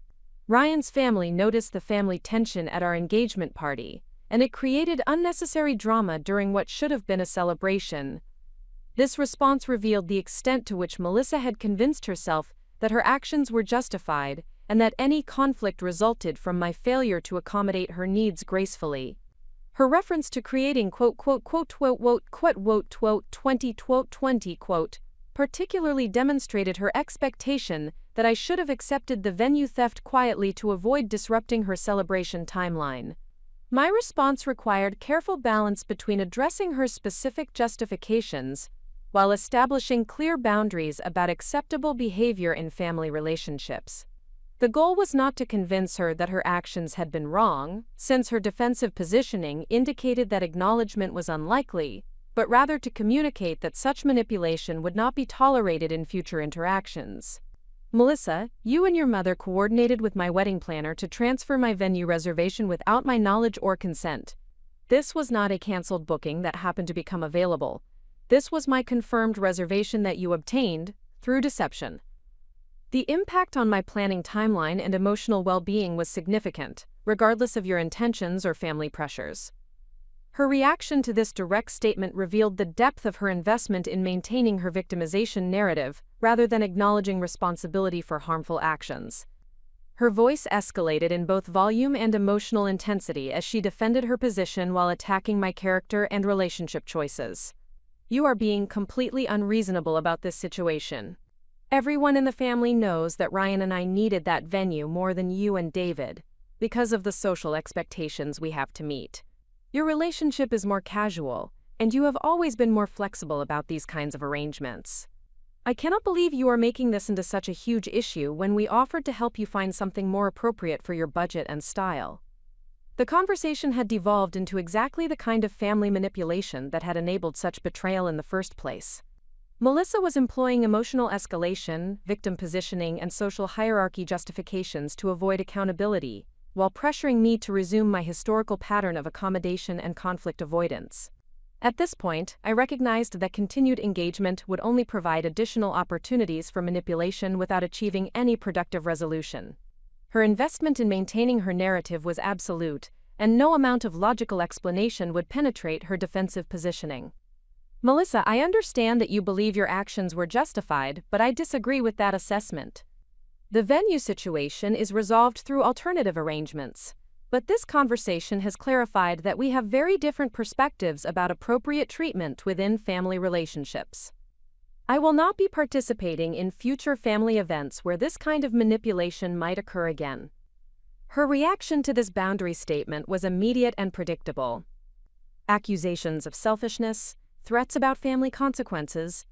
Ryan's family noticed the family tension at our engagement party, and it created unnecessary drama during what should have been a celebration. This response revealed the extent to which Melissa had convinced herself that her actions were justified and that any conflict resulted from my failure to accommodate her needs gracefully. Her reference to creating particularly demonstrated her expectation that I should have accepted the venue theft quietly to avoid disrupting her celebration timeline. My response required careful balance between addressing her specific justifications while establishing clear boundaries about acceptable behavior in family relationships. The goal was not to convince her that her actions had been wrong, since her defensive positioning indicated that acknowledgement was unlikely, but rather to communicate that such manipulation would not be tolerated in future interactions. Melissa, you and your mother coordinated with my wedding planner to transfer my venue reservation without my knowledge or consent. This was not a canceled booking that happened to become available. This was my confirmed reservation that you obtained through deception. The impact on my planning timeline and emotional well-being was significant, regardless of your intentions or family pressures. Her reaction to this direct statement revealed the depth of her investment in maintaining her victimization narrative, rather than acknowledging responsibility for harmful actions. Her voice escalated in both volume and emotional intensity as she defended her position while attacking my character and relationship choices. You are being completely unreasonable about this situation. Everyone in the family knows that Ryan and I needed that venue more than you and David, because of the social expectations we have to meet. Your relationship is more casual, and you have always been more flexible about these kinds of arrangements. I cannot believe you are making this into such a huge issue when we offered to help you find something more appropriate for your budget and style. The conversation had devolved into exactly the kind of family manipulation that had enabled such betrayal in the first place. Melissa was employing emotional escalation, victim positioning, and social hierarchy justifications to avoid accountability, while pressuring me to resume my historical pattern of accommodation and conflict avoidance. At this point, I recognized that continued engagement would only provide additional opportunities for manipulation without achieving any productive resolution. Her investment in maintaining her narrative was absolute, and no amount of logical explanation would penetrate her defensive positioning. Melissa, I understand that you believe your actions were justified, but I disagree with that assessment. The venue situation is resolved through alternative arrangements, but this conversation has clarified that we have very different perspectives about appropriate treatment within family relationships. I will not be participating in future family events where this kind of manipulation might occur again. Her reaction to this boundary statement was immediate and predictable. Accusations of selfishness, threats about family consequences,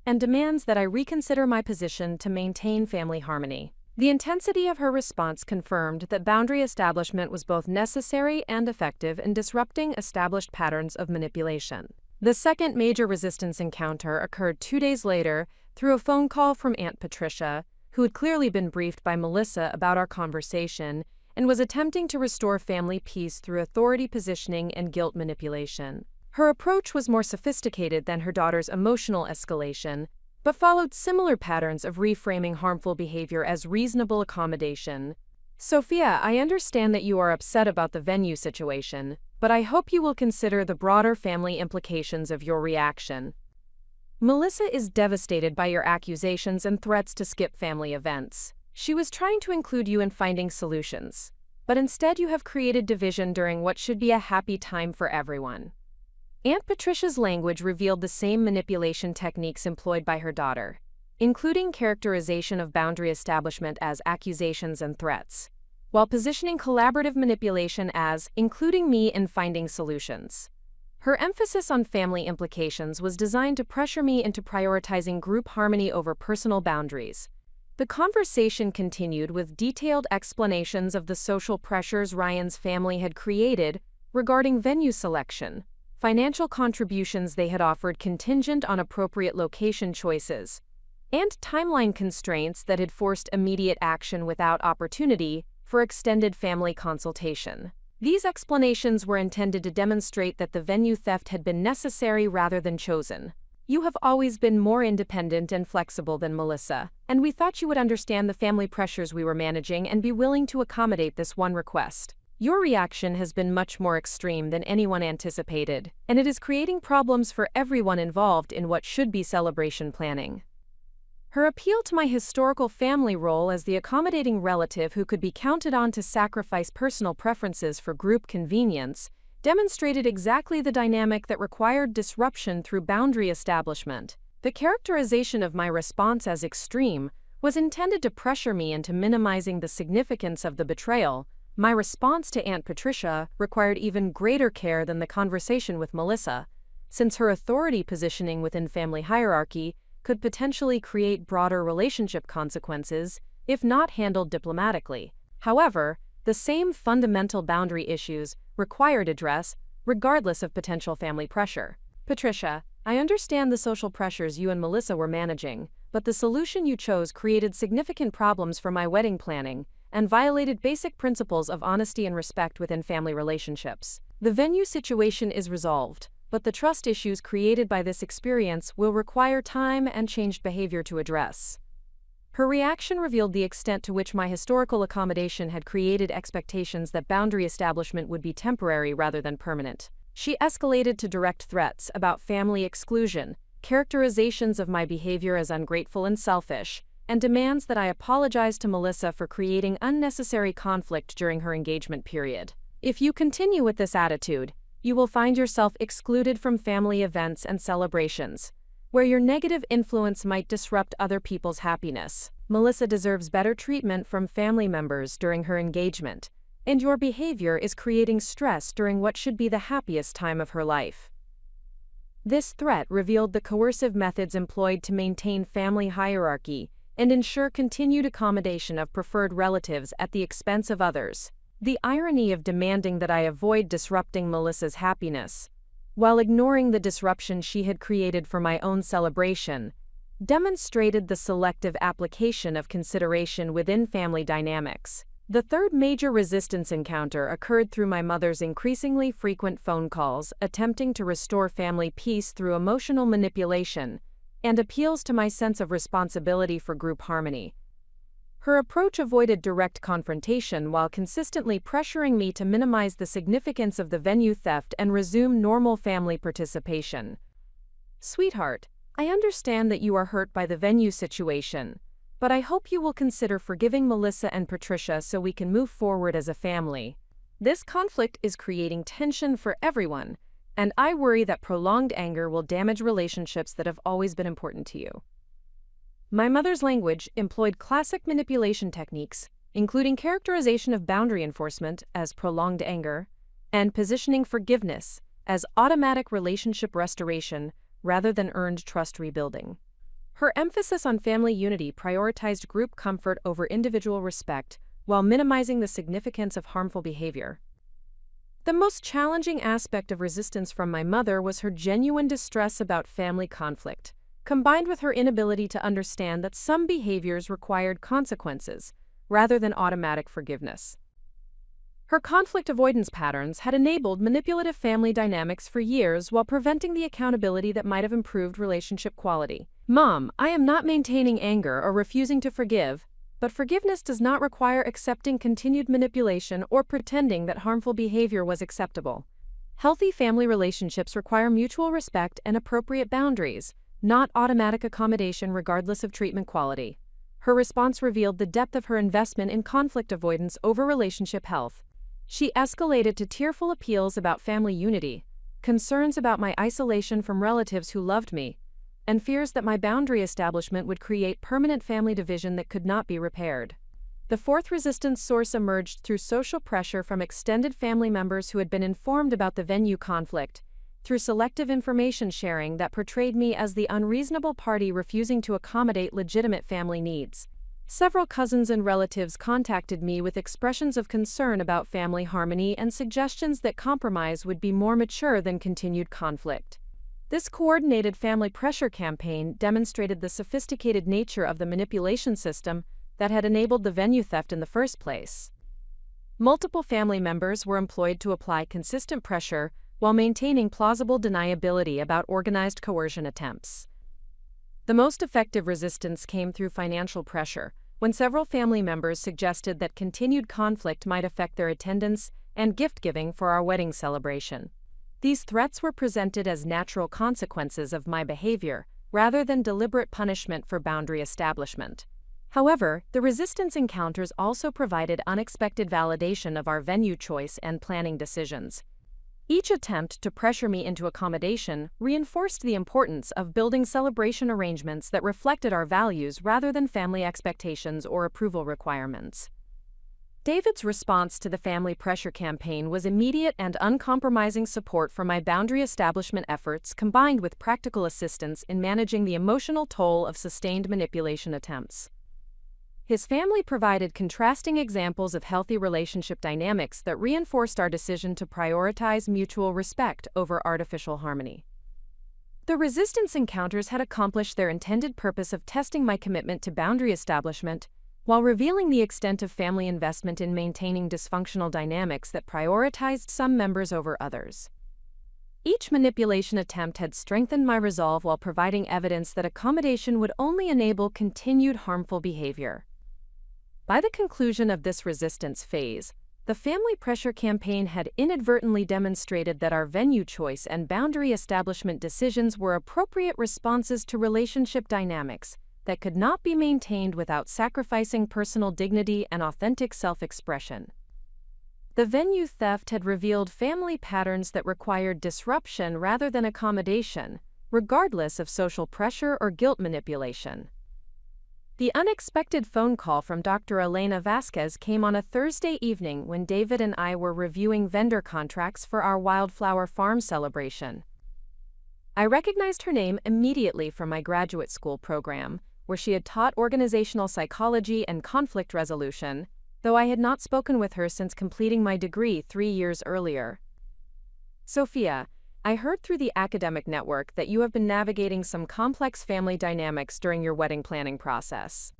and demands that I reconsider my position to maintain family harmony. The intensity of her response confirmed that boundary establishment was both necessary and effective in disrupting established patterns of manipulation. The second major resistance encounter occurred 2 days later through a phone call from Aunt Patricia, who had clearly been briefed by Melissa about our conversation and was attempting to restore family peace through authority positioning and guilt manipulation. Her approach was more sophisticated than her daughter's emotional escalation, but followed similar patterns of reframing harmful behavior as reasonable accommodation. Sophia, I understand that you are upset about the venue situation, but I hope you will consider the broader family implications of your reaction. Melissa is devastated by your accusations and threats to skip family events. She was trying to include you in finding solutions, but instead you have created division during what should be a happy time for everyone. Aunt Patricia's language revealed the same manipulation techniques employed by her daughter, including characterization of boundary establishment as accusations and threats, while positioning collaborative manipulation as including me in finding solutions. Her emphasis on family implications was designed to pressure me into prioritizing group harmony over personal boundaries. The conversation continued with detailed explanations of the social pressures Ryan's family had created regarding venue selection, financial contributions they had offered contingent on appropriate location choices, and timeline constraints that had forced immediate action without opportunity for extended family consultation. These explanations were intended to demonstrate that the venue theft had been necessary rather than chosen. You have always been more independent and flexible than Melissa, and we thought you would understand the family pressures we were managing and be willing to accommodate this one request. Your reaction has been much more extreme than anyone anticipated, and it is creating problems for everyone involved in what should be celebration planning. Her appeal to my historical family role as the accommodating relative who could be counted on to sacrifice personal preferences for group convenience demonstrated exactly the dynamic that required disruption through boundary establishment. The characterization of my response as extreme was intended to pressure me into minimizing the significance of the betrayal. My response to Aunt Patricia required even greater care than the conversation with Melissa, since her authority positioning within family hierarchy could potentially create broader relationship consequences if not handled diplomatically. However, the same fundamental boundary issues required address regardless of potential family pressure. Patricia, I understand the social pressures you and Melissa were managing, but the solution you chose created significant problems for my wedding planning and violated basic principles of honesty and respect within family relationships. The venue situation is resolved, but the trust issues created by this experience will require time and changed behavior to address. Her reaction revealed the extent to which my historical accommodation had created expectations that boundary establishment would be temporary rather than permanent. She escalated to direct threats about family exclusion, characterizations of my behavior as ungrateful and selfish, and demands that I apologize to Melissa for creating unnecessary conflict during her engagement period. If you continue with this attitude, you will find yourself excluded from family events and celebrations, where your negative influence might disrupt other people's happiness. Melissa deserves better treatment from family members during her engagement, and your behavior is creating stress during what should be the happiest time of her life. This threat revealed the coercive methods employed to maintain family hierarchy and ensure continued accommodation of preferred relatives at the expense of others. The irony of demanding that I avoid disrupting Melissa's happiness, while ignoring the disruption she had created for my own celebration, demonstrated the selective application of consideration within family dynamics. The third major resistance encounter occurred through my mother's increasingly frequent phone calls attempting to restore family peace through emotional manipulation and appeals to my sense of responsibility for group harmony. Her approach avoided direct confrontation while consistently pressuring me to minimize the significance of the venue theft and resume normal family participation. Sweetheart, I understand that you are hurt by the venue situation, but I hope you will consider forgiving Melissa and Patricia so we can move forward as a family. This conflict is creating tension for everyone, and I worry that prolonged anger will damage relationships that have always been important to you. My mother's language employed classic manipulation techniques, including characterization of boundary enforcement as prolonged anger, and positioning forgiveness as automatic relationship restoration rather than earned trust rebuilding. Her emphasis on family unity prioritized group comfort over individual respect while minimizing the significance of harmful behavior. The most challenging aspect of resistance from my mother was her genuine distress about family conflict, combined with her inability to understand that some behaviors required consequences rather than automatic forgiveness. Her conflict avoidance patterns had enabled manipulative family dynamics for years while preventing the accountability that might have improved relationship quality. Mom, I am not maintaining anger or refusing to forgive, but forgiveness does not require accepting continued manipulation or pretending that harmful behavior was acceptable. Healthy family relationships require mutual respect and appropriate boundaries, not automatic accommodation regardless of treatment quality. Her response revealed the depth of her investment in conflict avoidance over relationship health. She escalated to tearful appeals about family unity, concerns about my isolation from relatives who loved me, and fears that my boundary establishment would create permanent family division that could not be repaired. The fourth resistance source emerged through social pressure from extended family members who had been informed about the venue conflict, through selective information sharing that portrayed me as the unreasonable party refusing to accommodate legitimate family needs. Several cousins and relatives contacted me with expressions of concern about family harmony and suggestions that compromise would be more mature than continued conflict. This coordinated family pressure campaign demonstrated the sophisticated nature of the manipulation system that had enabled the venue theft in the first place. Multiple family members were employed to apply consistent pressure while maintaining plausible deniability about organized coercion attempts. The most effective resistance came through financial pressure, when several family members suggested that continued conflict might affect their attendance and gift-giving for our wedding celebration. These threats were presented as natural consequences of my behavior, rather than deliberate punishment for boundary establishment. However, the resistance encounters also provided unexpected validation of our venue choice and planning decisions. Each attempt to pressure me into accommodation reinforced the importance of building celebration arrangements that reflected our values rather than family expectations or approval requirements. David's response to the family pressure campaign was immediate and uncompromising support for my boundary establishment efforts combined with practical assistance in managing the emotional toll of sustained manipulation attempts. His family provided contrasting examples of healthy relationship dynamics that reinforced our decision to prioritize mutual respect over artificial harmony. The resistance encounters had accomplished their intended purpose of testing my commitment to boundary establishment, while revealing the extent of family investment in maintaining dysfunctional dynamics that prioritized some members over others. Each manipulation attempt had strengthened my resolve while providing evidence that accommodation would only enable continued harmful behavior. By the conclusion of this resistance phase, the family pressure campaign had inadvertently demonstrated that our venue choice and boundary establishment decisions were appropriate responses to relationship dynamics that could not be maintained without sacrificing personal dignity and authentic self-expression. The venue theft had revealed family patterns that required disruption rather than accommodation, regardless of social pressure or guilt manipulation. The unexpected phone call from Dr. Elena Vasquez came on a Thursday evening when David and I were reviewing vendor contracts for our wildflower farm celebration. I recognized her name immediately from my graduate school program, where she had taught organizational psychology and conflict resolution, though I had not spoken with her since completing my degree 3 years earlier. Sophia, I heard through the academic network that you have been navigating some complex family dynamics during your wedding planning process.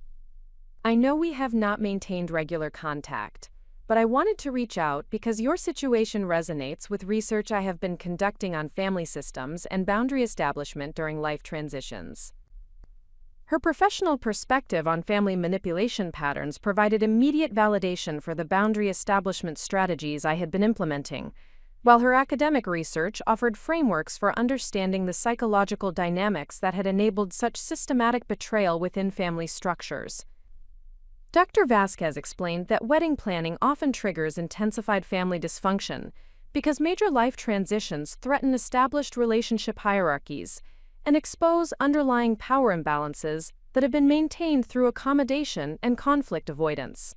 I know we have not maintained regular contact, but I wanted to reach out because your situation resonates with research I have been conducting on family systems and boundary establishment during life transitions. Her professional perspective on family manipulation patterns provided immediate validation for the boundary establishment strategies I had been implementing, while her academic research offered frameworks for understanding the psychological dynamics that had enabled such systematic betrayal within family structures. Dr. Vasquez explained that wedding planning often triggers intensified family dysfunction because major life transitions threaten established relationship hierarchies and expose underlying power imbalances that have been maintained through accommodation and conflict avoidance.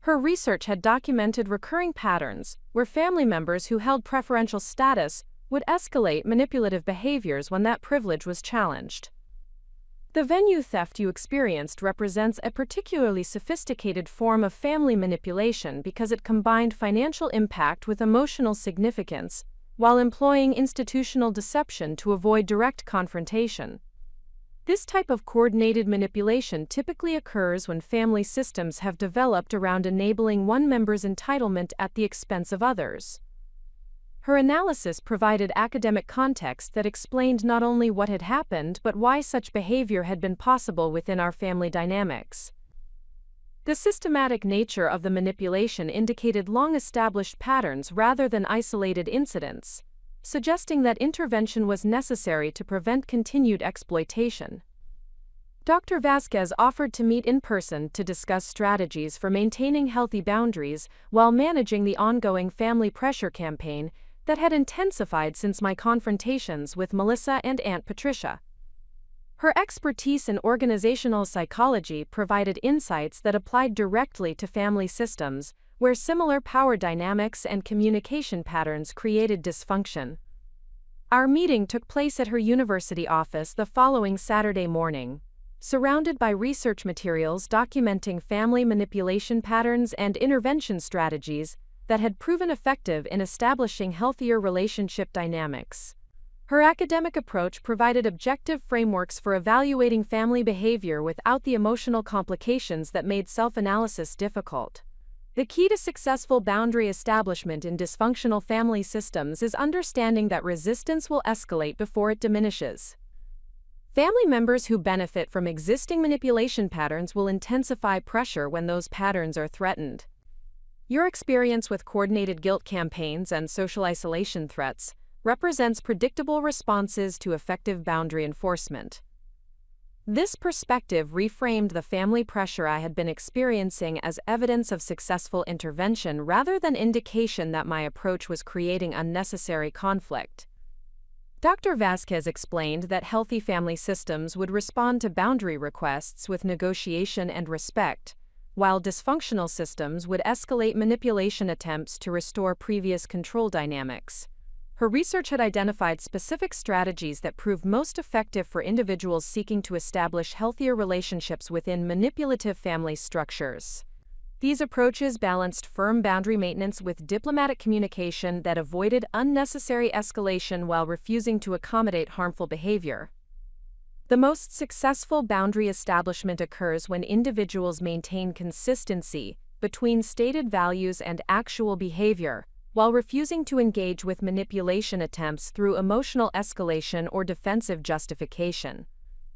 Her research had documented recurring patterns where family members who held preferential status would escalate manipulative behaviors when that privilege was challenged. The venue theft you experienced represents a particularly sophisticated form of family manipulation because it combined financial impact with emotional significance while employing institutional deception to avoid direct confrontation. This type of coordinated manipulation typically occurs when family systems have developed around enabling one member's entitlement at the expense of others. Her analysis provided academic context that explained not only what had happened but why such behavior had been possible within our family dynamics. The systematic nature of the manipulation indicated long-established patterns rather than isolated incidents, suggesting that intervention was necessary to prevent continued exploitation. Dr. Vasquez offered to meet in person to discuss strategies for maintaining healthy boundaries while managing the ongoing family pressure campaign that had intensified since my confrontations with Melissa and Aunt Patricia. Her expertise in organizational psychology provided insights that applied directly to family systems where similar power dynamics and communication patterns created dysfunction. Our meeting took place at her university office the following Saturday morning, surrounded by research materials documenting family manipulation patterns and intervention strategies that had proven effective in establishing healthier relationship dynamics. Her academic approach provided objective frameworks for evaluating family behavior without the emotional complications that made self-analysis difficult. The key to successful boundary establishment in dysfunctional family systems is understanding that resistance will escalate before it diminishes. Family members who benefit from existing manipulation patterns will intensify pressure when those patterns are threatened. Your experience with coordinated guilt campaigns and social isolation threats represents predictable responses to effective boundary enforcement. This perspective reframed the family pressure I had been experiencing as evidence of successful intervention rather than indication that my approach was creating unnecessary conflict. Dr. Vasquez explained that healthy family systems would respond to boundary requests with negotiation and respect, while dysfunctional systems would escalate manipulation attempts to restore previous control dynamics. Her research had identified specific strategies that proved most effective for individuals seeking to establish healthier relationships within manipulative family structures. These approaches balanced firm boundary maintenance with diplomatic communication that avoided unnecessary escalation while refusing to accommodate harmful behavior. The most successful boundary establishment occurs when individuals maintain consistency between stated values and actual behavior, while refusing to engage with manipulation attempts through emotional escalation or defensive justification.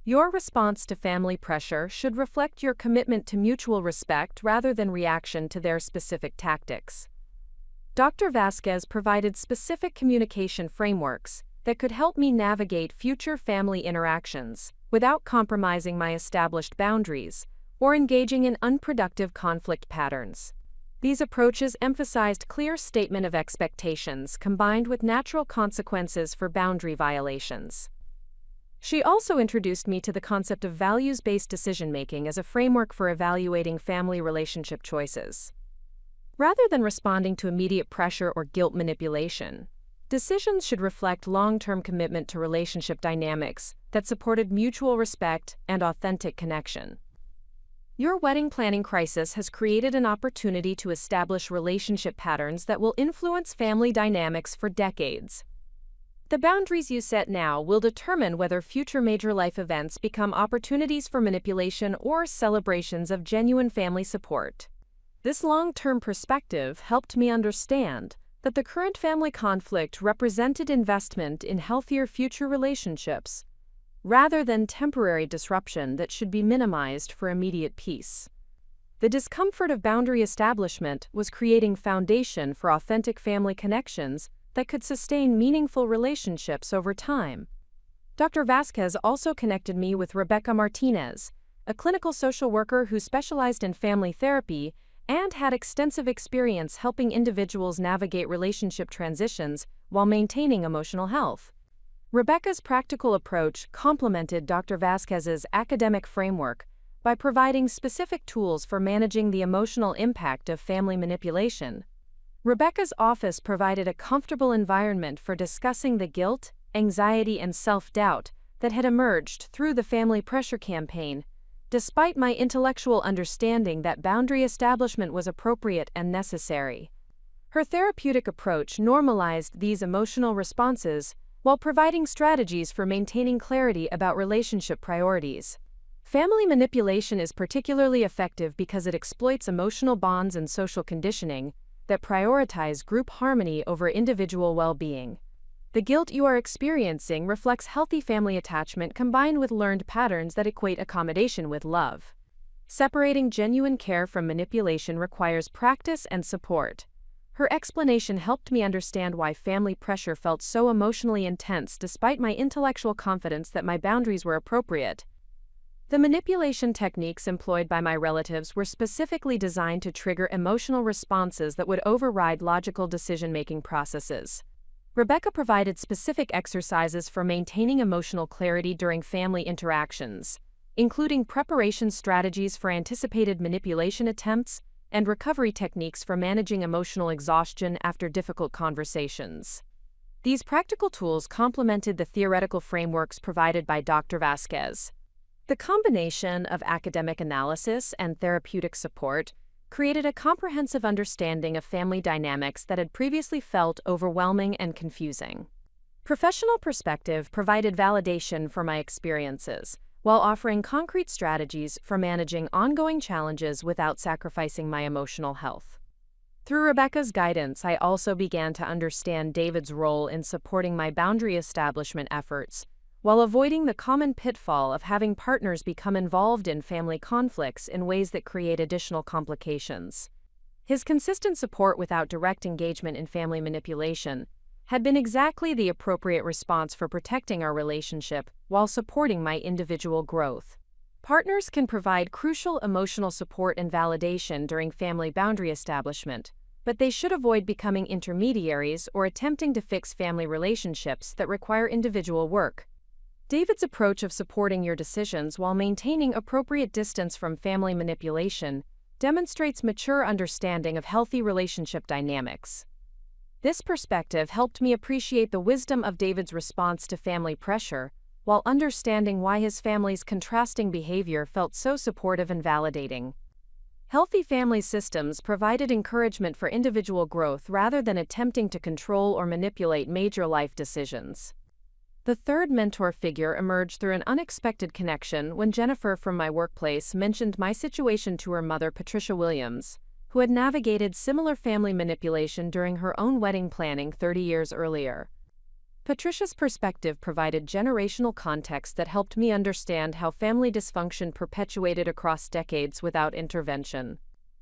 Your response to family pressure should reflect your commitment to mutual respect rather than reaction to their specific tactics. Dr. Vasquez provided specific communication frameworks that could help me navigate future family interactions without compromising my established boundaries or engaging in unproductive conflict patterns. These approaches emphasized clear statement of expectations combined with natural consequences for boundary violations. She also introduced me to the concept of values-based decision-making as a framework for evaluating family relationship choices. Rather than responding to immediate pressure or guilt manipulation, decisions should reflect long-term commitment to relationship dynamics that supported mutual respect and authentic connection. Your wedding planning crisis has created an opportunity to establish relationship patterns that will influence family dynamics for decades. The boundaries you set now will determine whether future major life events become opportunities for manipulation or celebrations of genuine family support. This long-term perspective helped me understand that the current family conflict represented investment in healthier future relationships, rather than temporary disruption that should be minimized for immediate peace. The discomfort of boundary establishment was creating foundation for authentic family connections that could sustain meaningful relationships over time. Dr. Vasquez also connected me with Rebecca Martinez, a clinical social worker who specialized in family therapy and had extensive experience helping individuals navigate relationship transitions while maintaining emotional health. Rebecca's practical approach complemented Dr. Vasquez's academic framework by providing specific tools for managing the emotional impact of family manipulation. Rebecca's office provided a comfortable environment for discussing the guilt, anxiety, and self-doubt that had emerged through the family pressure campaign, despite my intellectual understanding that boundary establishment was appropriate and necessary. Her therapeutic approach normalized these emotional responses while providing strategies for maintaining clarity about relationship priorities. Family manipulation is particularly effective because it exploits emotional bonds and social conditioning that prioritize group harmony over individual well-being. The guilt you are experiencing reflects healthy family attachment combined with learned patterns that equate accommodation with love. Separating genuine care from manipulation requires practice and support. Her explanation helped me understand why family pressure felt so emotionally intense despite my intellectual confidence that my boundaries were appropriate. The manipulation techniques employed by my relatives were specifically designed to trigger emotional responses that would override logical decision-making processes. Rebecca provided specific exercises for maintaining emotional clarity during family interactions, including preparation strategies for anticipated manipulation attempts and recovery techniques for managing emotional exhaustion after difficult conversations. These practical tools complemented the theoretical frameworks provided by Dr. Vasquez. The combination of academic analysis and therapeutic support created a comprehensive understanding of family dynamics that had previously felt overwhelming and confusing. Professional perspective provided validation for my experiences, while offering concrete strategies for managing ongoing challenges without sacrificing my emotional health. Through Rebecca's guidance, I also began to understand David's role in supporting my boundary establishment efforts, while avoiding the common pitfall of having partners become involved in family conflicts in ways that create additional complications. His consistent support without direct engagement in family manipulation had been exactly the appropriate response for protecting our relationship while supporting my individual growth. Partners can provide crucial emotional support and validation during family boundary establishment, but they should avoid becoming intermediaries or attempting to fix family relationships that require individual work. David's approach of supporting your decisions while maintaining appropriate distance from family manipulation demonstrates mature understanding of healthy relationship dynamics. This perspective helped me appreciate the wisdom of David's response to family pressure, while understanding why his family's contrasting behavior felt so supportive and validating. Healthy family systems provided encouragement for individual growth rather than attempting to control or manipulate major life decisions. The third mentor figure emerged through an unexpected connection when Jennifer from my workplace mentioned my situation to her mother, Patricia Williams, who had navigated similar family manipulation during her own wedding planning 30 years earlier. Patricia's perspective provided generational context that helped me understand how family dysfunction perpetuated across decades without intervention.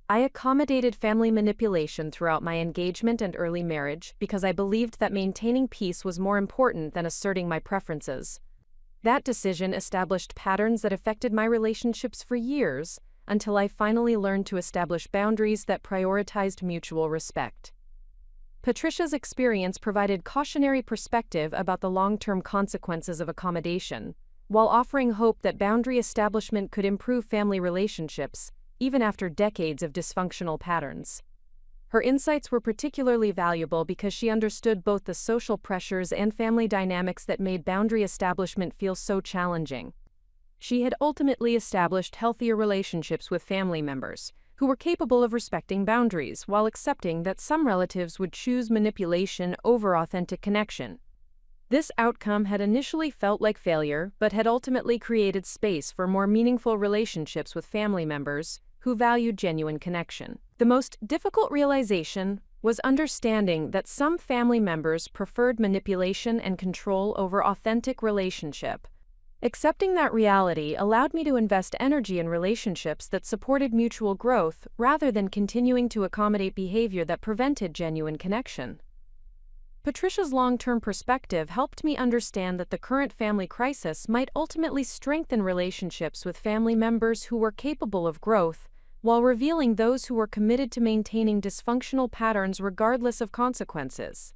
I accommodated family manipulation throughout my engagement and early marriage because I believed that maintaining peace was more important than asserting my preferences. That decision established patterns that affected my relationships for years, until I finally learned to establish boundaries that prioritized mutual respect. Patricia's experience provided cautionary perspective about the long-term consequences of accommodation, while offering hope that boundary establishment could improve family relationships, even after decades of dysfunctional patterns. Her insights were particularly valuable because she understood both the social pressures and family dynamics that made boundary establishment feel so challenging. She had ultimately established healthier relationships with family members, who were capable of respecting boundaries while accepting that some relatives would choose manipulation over authentic connection. This outcome had initially felt like failure, but had ultimately created space for more meaningful relationships with family members who valued genuine connection. The most difficult realization was understanding that some family members preferred manipulation and control over authentic relationship, Accepting that reality allowed me to invest energy in relationships that supported mutual growth rather than continuing to accommodate behavior that prevented genuine connection. Patricia's long-term perspective helped me understand that the current family crisis might ultimately strengthen relationships with family members who were capable of growth, while revealing those who were committed to maintaining dysfunctional patterns regardless of consequences.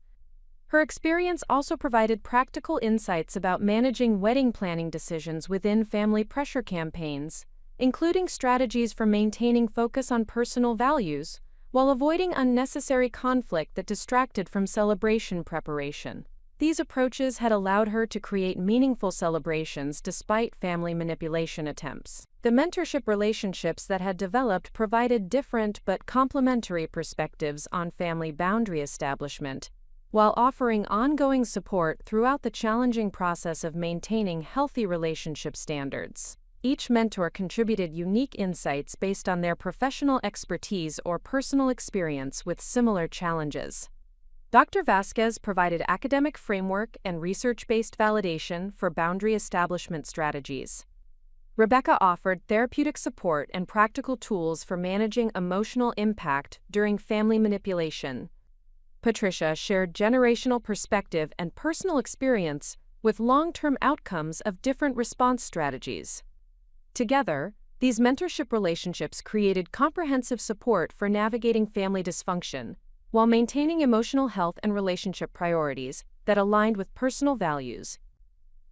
Her experience also provided practical insights about managing wedding planning decisions within family pressure campaigns, including strategies for maintaining focus on personal values, while avoiding unnecessary conflict that distracted from celebration preparation. These approaches had allowed her to create meaningful celebrations despite family manipulation attempts. The mentorship relationships that had developed provided different but complementary perspectives on family boundary establishment, while offering ongoing support throughout the challenging process of maintaining healthy relationship standards. Each mentor contributed unique insights based on their professional expertise or personal experience with similar challenges. Dr. Vasquez provided academic framework and research-based validation for boundary establishment strategies. Rebecca offered therapeutic support and practical tools for managing emotional impact during family manipulation. Patricia shared generational perspective and personal experience with long-term outcomes of different response strategies. Together, these mentorship relationships created comprehensive support for navigating family dysfunction, while maintaining emotional health and relationship priorities that aligned with personal values.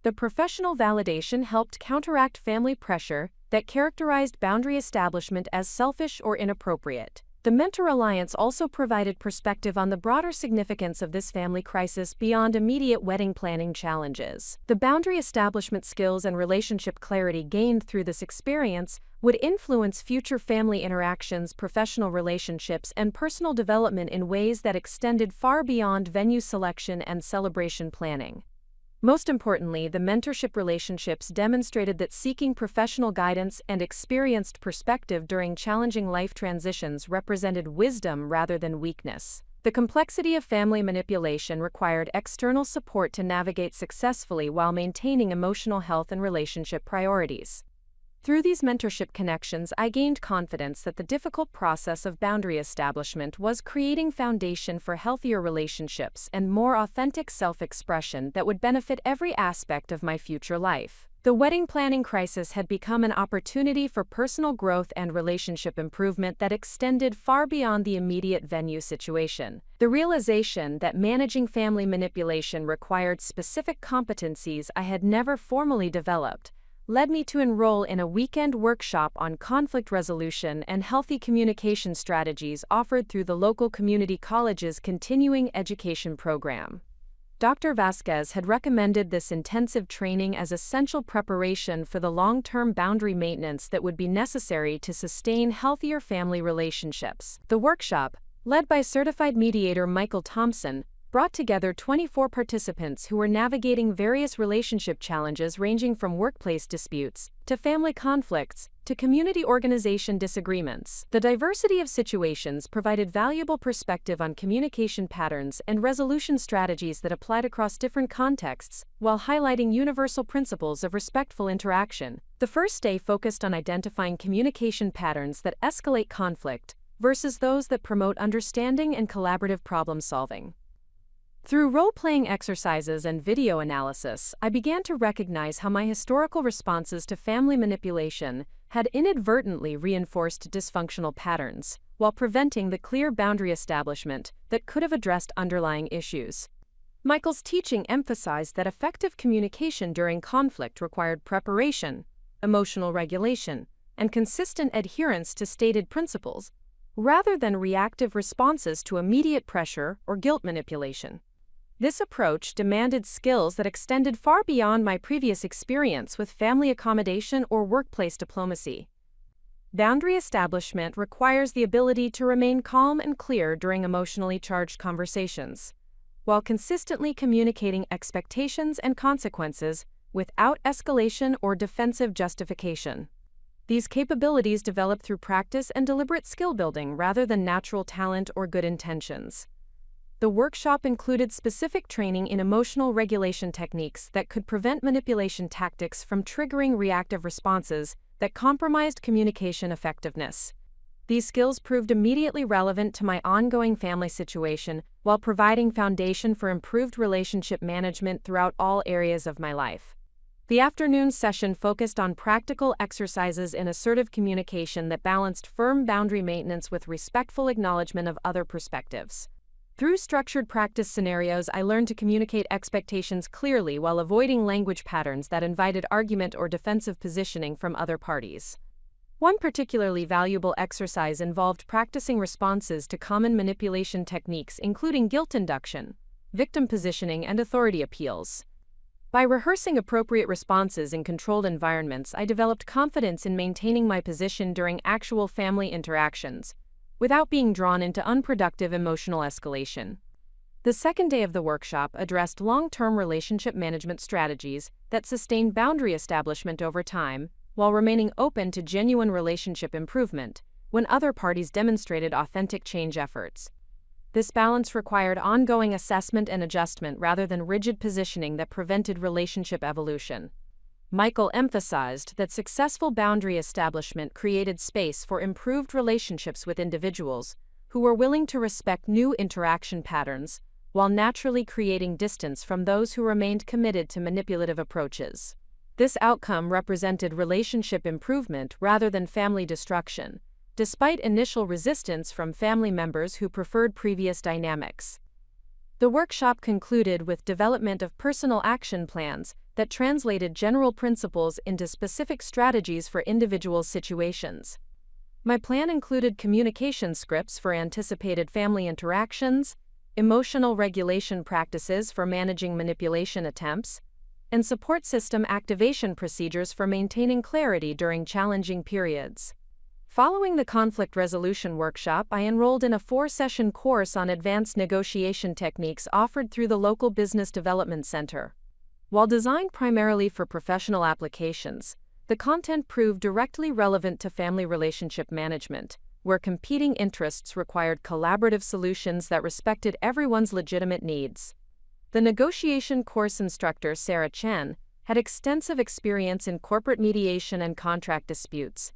The professional validation helped counteract family pressure that characterized boundary establishment as selfish or inappropriate. The Mentor Alliance also provided perspective on the broader significance of this family crisis beyond immediate wedding planning challenges. The boundary establishment skills and relationship clarity gained through this experience would influence future family interactions, professional relationships, and personal development in ways that extended far beyond venue selection and celebration planning. Most importantly, the mentorship relationships demonstrated that seeking professional guidance and experienced perspective during challenging life transitions represented wisdom rather than weakness. The complexity of family manipulation required external support to navigate successfully while maintaining emotional health and relationship priorities. Through these mentorship connections, I gained confidence that the difficult process of boundary establishment was creating foundation for healthier relationships and more authentic self-expression that would benefit every aspect of my future life. The wedding planning crisis had become an opportunity for personal growth and relationship improvement that extended far beyond the immediate venue situation. The realization that managing family manipulation required specific competencies I had never formally developed led me to enroll in a weekend workshop on conflict resolution and healthy communication strategies offered through the local community college's continuing education program. Dr. Vasquez had recommended this intensive training as essential preparation for the long-term boundary maintenance that would be necessary to sustain healthier family relationships. The workshop, led by certified mediator Michael Thompson, brought together 24 participants who were navigating various relationship challenges ranging from workplace disputes to family conflicts to community organization disagreements. The diversity of situations provided valuable perspective on communication patterns and resolution strategies that applied across different contexts, while highlighting universal principles of respectful interaction. The first day focused on identifying communication patterns that escalate conflict versus those that promote understanding and collaborative problem solving. Through role-playing exercises and video analysis, I began to recognize how my historical responses to family manipulation had inadvertently reinforced dysfunctional patterns, while preventing the clear boundary establishment that could have addressed underlying issues. Michael's teaching emphasized that effective communication during conflict required preparation, emotional regulation, and consistent adherence to stated principles, rather than reactive responses to immediate pressure or guilt manipulation. This approach demanded skills that extended far beyond my previous experience with family accommodation or workplace diplomacy. Boundary establishment requires the ability to remain calm and clear during emotionally charged conversations, while consistently communicating expectations and consequences without escalation or defensive justification. These capabilities develop through practice and deliberate skill building rather than natural talent or good intentions. The workshop included specific training in emotional regulation techniques that could prevent manipulation tactics from triggering reactive responses that compromised communication effectiveness. These skills proved immediately relevant to my ongoing family situation while providing foundation for improved relationship management throughout all areas of my life. The afternoon session focused on practical exercises in assertive communication that balanced firm boundary maintenance with respectful acknowledgement of other perspectives. Through structured practice scenarios, I learned to communicate expectations clearly while avoiding language patterns that invited argument or defensive positioning from other parties. One particularly valuable exercise involved practicing responses to common manipulation techniques, including guilt induction, victim positioning, and authority appeals. By rehearsing appropriate responses in controlled environments, I developed confidence in maintaining my position during actual family interactions, without being drawn into unproductive emotional escalation. The second day of the workshop addressed long-term relationship management strategies that sustained boundary establishment over time, while remaining open to genuine relationship improvement when other parties demonstrated authentic change efforts. This balance required ongoing assessment and adjustment rather than rigid positioning that prevented relationship evolution. Michael emphasized that successful boundary establishment created space for improved relationships with individuals who were willing to respect new interaction patterns while naturally creating distance from those who remained committed to manipulative approaches. This outcome represented relationship improvement rather than family destruction, despite initial resistance from family members who preferred previous dynamics. The workshop concluded with development of personal action plans that translated general principles into specific strategies for individual situations. My plan included communication scripts for anticipated family interactions, emotional regulation practices for managing manipulation attempts, and support system activation procedures for maintaining clarity during challenging periods. Following the conflict resolution workshop, I enrolled in a 4-session course on advanced negotiation techniques offered through the local Business Development Center. While designed primarily for professional applications, the content proved directly relevant to family relationship management, where competing interests required collaborative solutions that respected everyone's legitimate needs. The negotiation course instructor, Sarah Chen, had extensive experience in corporate mediation and contract disputes.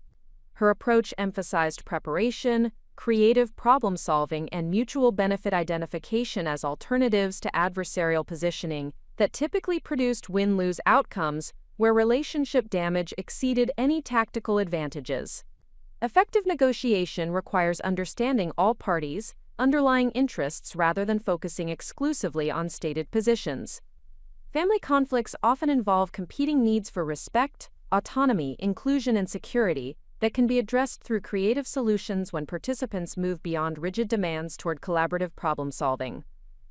Her approach emphasized preparation, creative problem-solving, and mutual benefit identification as alternatives to adversarial positioning that typically produced win-lose outcomes where relationship damage exceeded any tactical advantages. Effective negotiation requires understanding all parties' underlying interests rather than focusing exclusively on stated positions. Family conflicts often involve competing needs for respect, autonomy, inclusion, and security that can be addressed through creative solutions when participants move beyond rigid demands toward collaborative problem-solving.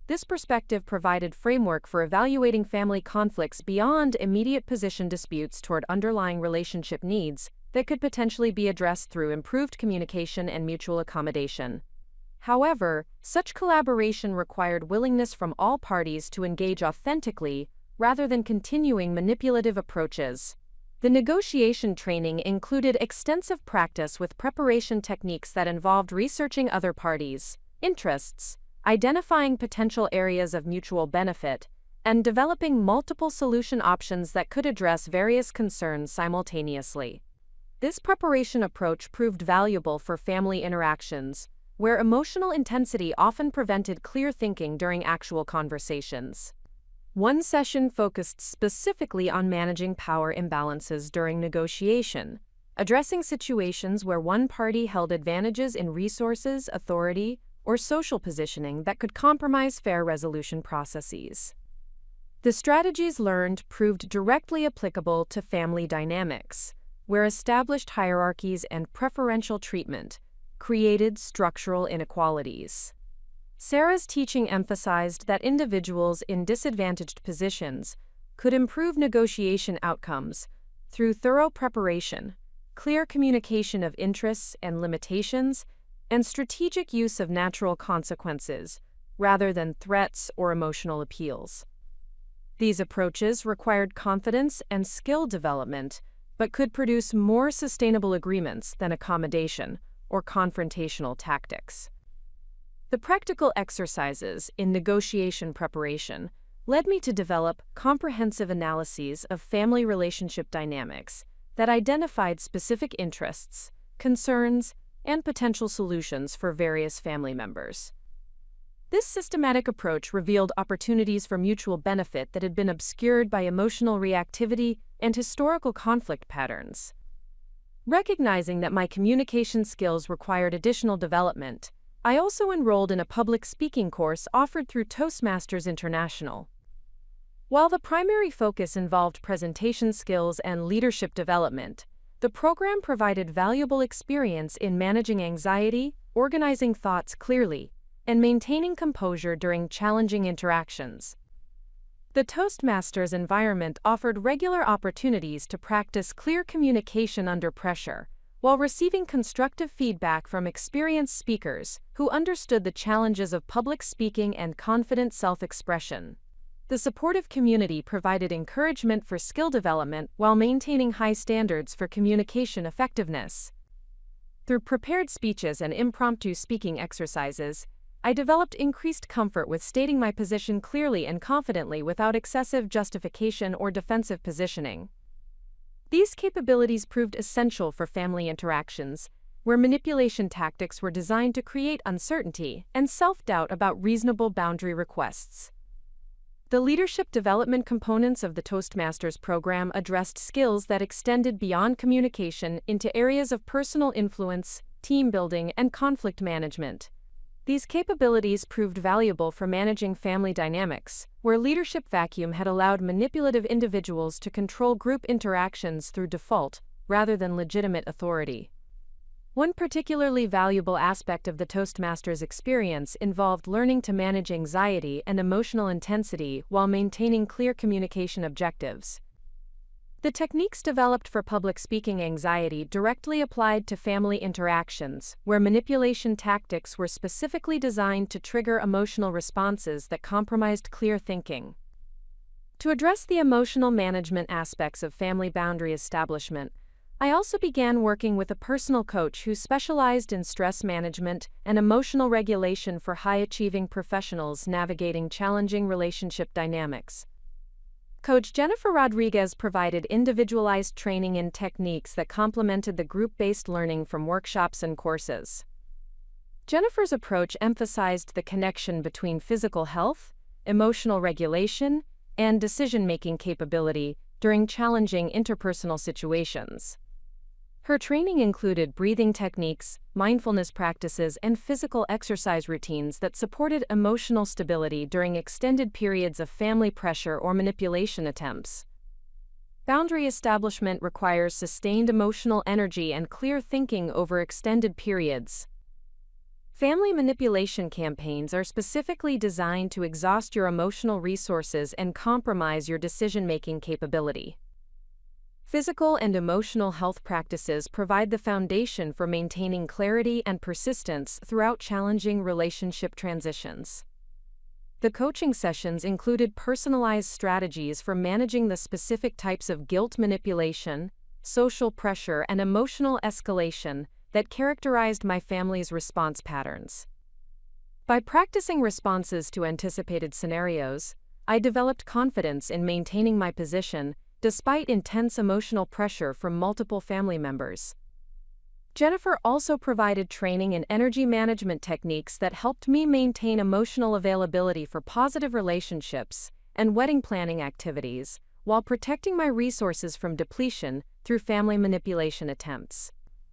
This perspective provided framework for evaluating family conflicts beyond immediate position disputes toward underlying relationship needs that could potentially be addressed through improved communication and mutual accommodation. However, such collaboration required willingness from all parties to engage authentically rather than continuing manipulative approaches. The negotiation training included extensive practice with preparation techniques that involved researching other parties' interests, identifying potential areas of mutual benefit, and developing multiple solution options that could address various concerns simultaneously. This preparation approach proved valuable for family interactions, where emotional intensity often prevented clear thinking during actual conversations. One session focused specifically on managing power imbalances during negotiation, addressing situations where one party held advantages in resources, authority, or social positioning that could compromise fair resolution processes. The strategies learned proved directly applicable to family dynamics, where established hierarchies and preferential treatment created structural inequalities. Sarah's teaching emphasized that individuals in disadvantaged positions could improve negotiation outcomes through thorough preparation, clear communication of interests and limitations, and strategic use of natural consequences rather than threats or emotional appeals. These approaches required confidence and skill development, but could produce more sustainable agreements than accommodation or confrontational tactics. The practical exercises in negotiation preparation led me to develop comprehensive analyses of family relationship dynamics that identified specific interests, concerns, and potential solutions for various family members. This systematic approach revealed opportunities for mutual benefit that had been obscured by emotional reactivity and historical conflict patterns. Recognizing that my communication skills required additional development, I also enrolled in a public speaking course offered through Toastmasters International. While the primary focus involved presentation skills and leadership development, the program provided valuable experience in managing anxiety, organizing thoughts clearly, and maintaining composure during challenging interactions. The Toastmasters environment offered regular opportunities to practice clear communication under pressure, while receiving constructive feedback from experienced speakers who understood the challenges of public speaking and confident self-expression. The supportive community provided encouragement for skill development while maintaining high standards for communication effectiveness. Through prepared speeches and impromptu speaking exercises, I developed increased comfort with stating my position clearly and confidently without excessive justification or defensive positioning. These capabilities proved essential for family interactions, where manipulation tactics were designed to create uncertainty and self-doubt about reasonable boundary requests. The leadership development components of the Toastmasters program addressed skills that extended beyond communication into areas of personal influence, team building, and conflict management. These capabilities proved valuable for managing family dynamics, where leadership vacuum had allowed manipulative individuals to control group interactions through default rather than legitimate authority. One particularly valuable aspect of the Toastmasters experience involved learning to manage anxiety and emotional intensity while maintaining clear communication objectives. The techniques developed for public speaking anxiety directly applied to family interactions, where manipulation tactics were specifically designed to trigger emotional responses that compromised clear thinking. To address the emotional management aspects of family boundary establishment, I also began working with a personal coach who specialized in stress management and emotional regulation for high-achieving professionals navigating challenging relationship dynamics. Coach Jennifer Rodriguez provided individualized training and techniques that complemented the group-based learning from workshops and courses. Jennifer's approach emphasized the connection between physical health, emotional regulation, and decision-making capability during challenging interpersonal situations. Her training included breathing techniques, mindfulness practices, and physical exercise routines that supported emotional stability during extended periods of family pressure or manipulation attempts. Boundary establishment requires sustained emotional energy and clear thinking over extended periods. Family manipulation campaigns are specifically designed to exhaust your emotional resources and compromise your decision-making capability. Physical and emotional health practices provide the foundation for maintaining clarity and persistence throughout challenging relationship transitions. The coaching sessions included personalized strategies for managing the specific types of guilt manipulation, social pressure, and emotional escalation that characterized my family's response patterns. By practicing responses to anticipated scenarios, I developed confidence in maintaining my position despite intense emotional pressure from multiple family members. Jennifer also provided training in energy management techniques that helped me maintain emotional availability for positive relationships and wedding planning activities, while protecting my resources from depletion through family manipulation attempts.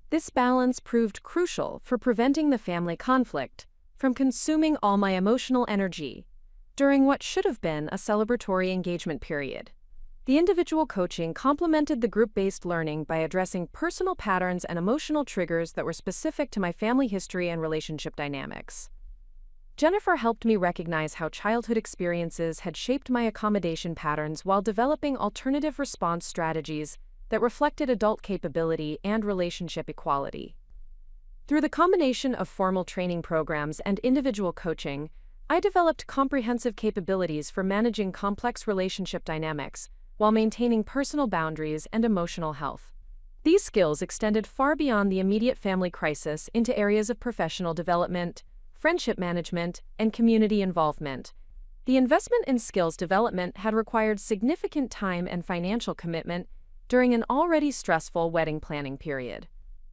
This balance proved crucial for preventing the family conflict from consuming all my emotional energy during what should have been a celebratory engagement period. The individual coaching complemented the group-based learning by addressing personal patterns and emotional triggers that were specific to my family history and relationship dynamics. Jennifer helped me recognize how childhood experiences had shaped my accommodation patterns while developing alternative response strategies that reflected adult capability and relationship equality. Through the combination of formal training programs and individual coaching, I developed comprehensive capabilities for managing complex relationship dynamics while maintaining personal boundaries and emotional health. These skills extended far beyond the immediate family crisis into areas of professional development, friendship management, and community involvement. The investment in skills development had required significant time and financial commitment during an already stressful wedding planning period.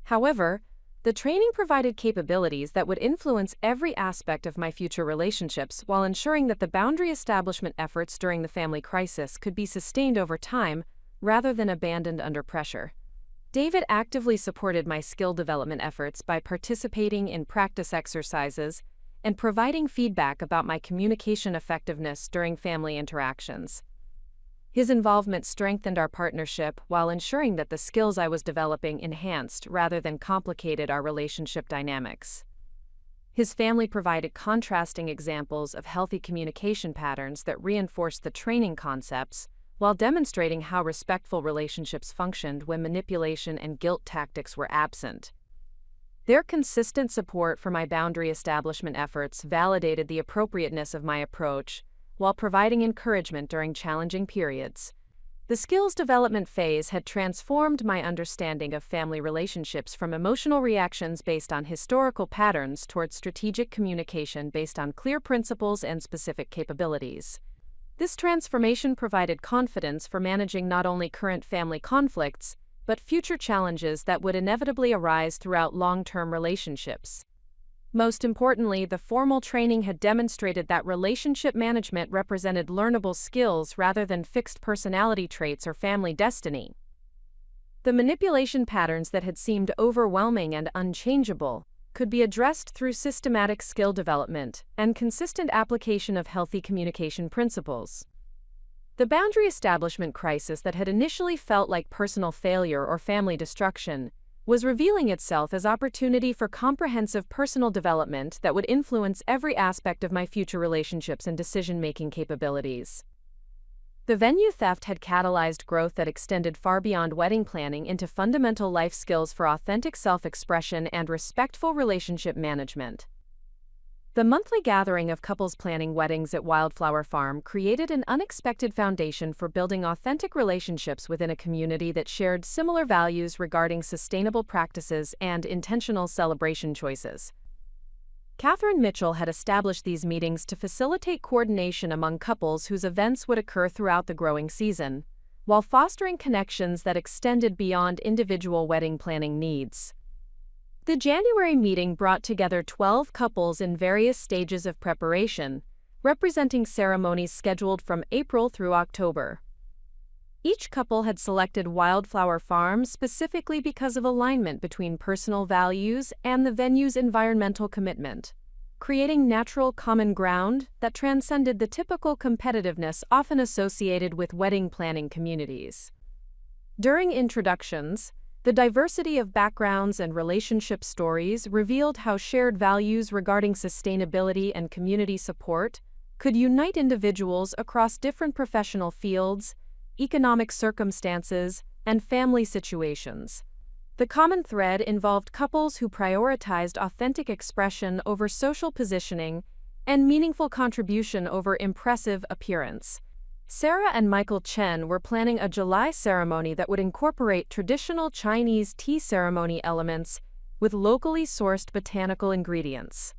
However, the training provided capabilities that would influence every aspect of my future relationships while ensuring that the boundary establishment efforts during the family crisis could be sustained over time rather than abandoned under pressure. David actively supported my skill development efforts by participating in practice exercises and providing feedback about my communication effectiveness during family interactions. His involvement strengthened our partnership while ensuring that the skills I was developing enhanced rather than complicated our relationship dynamics. His family provided contrasting examples of healthy communication patterns that reinforced the training concepts, while demonstrating how respectful relationships functioned when manipulation and guilt tactics were absent. Their consistent support for my boundary establishment efforts validated the appropriateness of my approach, while providing encouragement during challenging periods. The skills development phase had transformed my understanding of family relationships from emotional reactions based on historical patterns towards strategic communication based on clear principles and specific capabilities. This transformation provided confidence for managing not only current family conflicts, but future challenges that would inevitably arise throughout long-term relationships. Most importantly, the formal training had demonstrated that relationship management represented learnable skills rather than fixed personality traits or family destiny. The manipulation patterns that had seemed overwhelming and unchangeable could be addressed through systematic skill development and consistent application of healthy communication principles. The boundary establishment crisis that had initially felt like personal failure or family destruction was revealing itself as opportunity for comprehensive personal development that would influence every aspect of my future relationships and decision-making capabilities. The venue theft had catalyzed growth that extended far beyond wedding planning into fundamental life skills for authentic self-expression and respectful relationship management. The monthly gathering of couples planning weddings at Wildflower Farm created an unexpected foundation for building authentic relationships within a community that shared similar values regarding sustainable practices and intentional celebration choices. Catherine Mitchell had established these meetings to facilitate coordination among couples whose events would occur throughout the growing season, while fostering connections that extended beyond individual wedding planning needs. The January meeting brought together 12 couples in various stages of preparation, representing ceremonies scheduled from April through October. Each couple had selected Wildflower Farm specifically because of alignment between personal values and the venue's environmental commitment, creating natural common ground that transcended the typical competitiveness often associated with wedding planning communities. During introductions, the diversity of backgrounds and relationship stories revealed how shared values regarding sustainability and community support could unite individuals across different professional fields, economic circumstances, and family situations. The common thread involved couples who prioritized authentic expression over social positioning and meaningful contribution over impressive appearance. Sarah and Michael Chen were planning a July ceremony that would incorporate traditional Chinese tea ceremony elements with locally sourced botanical ingredients.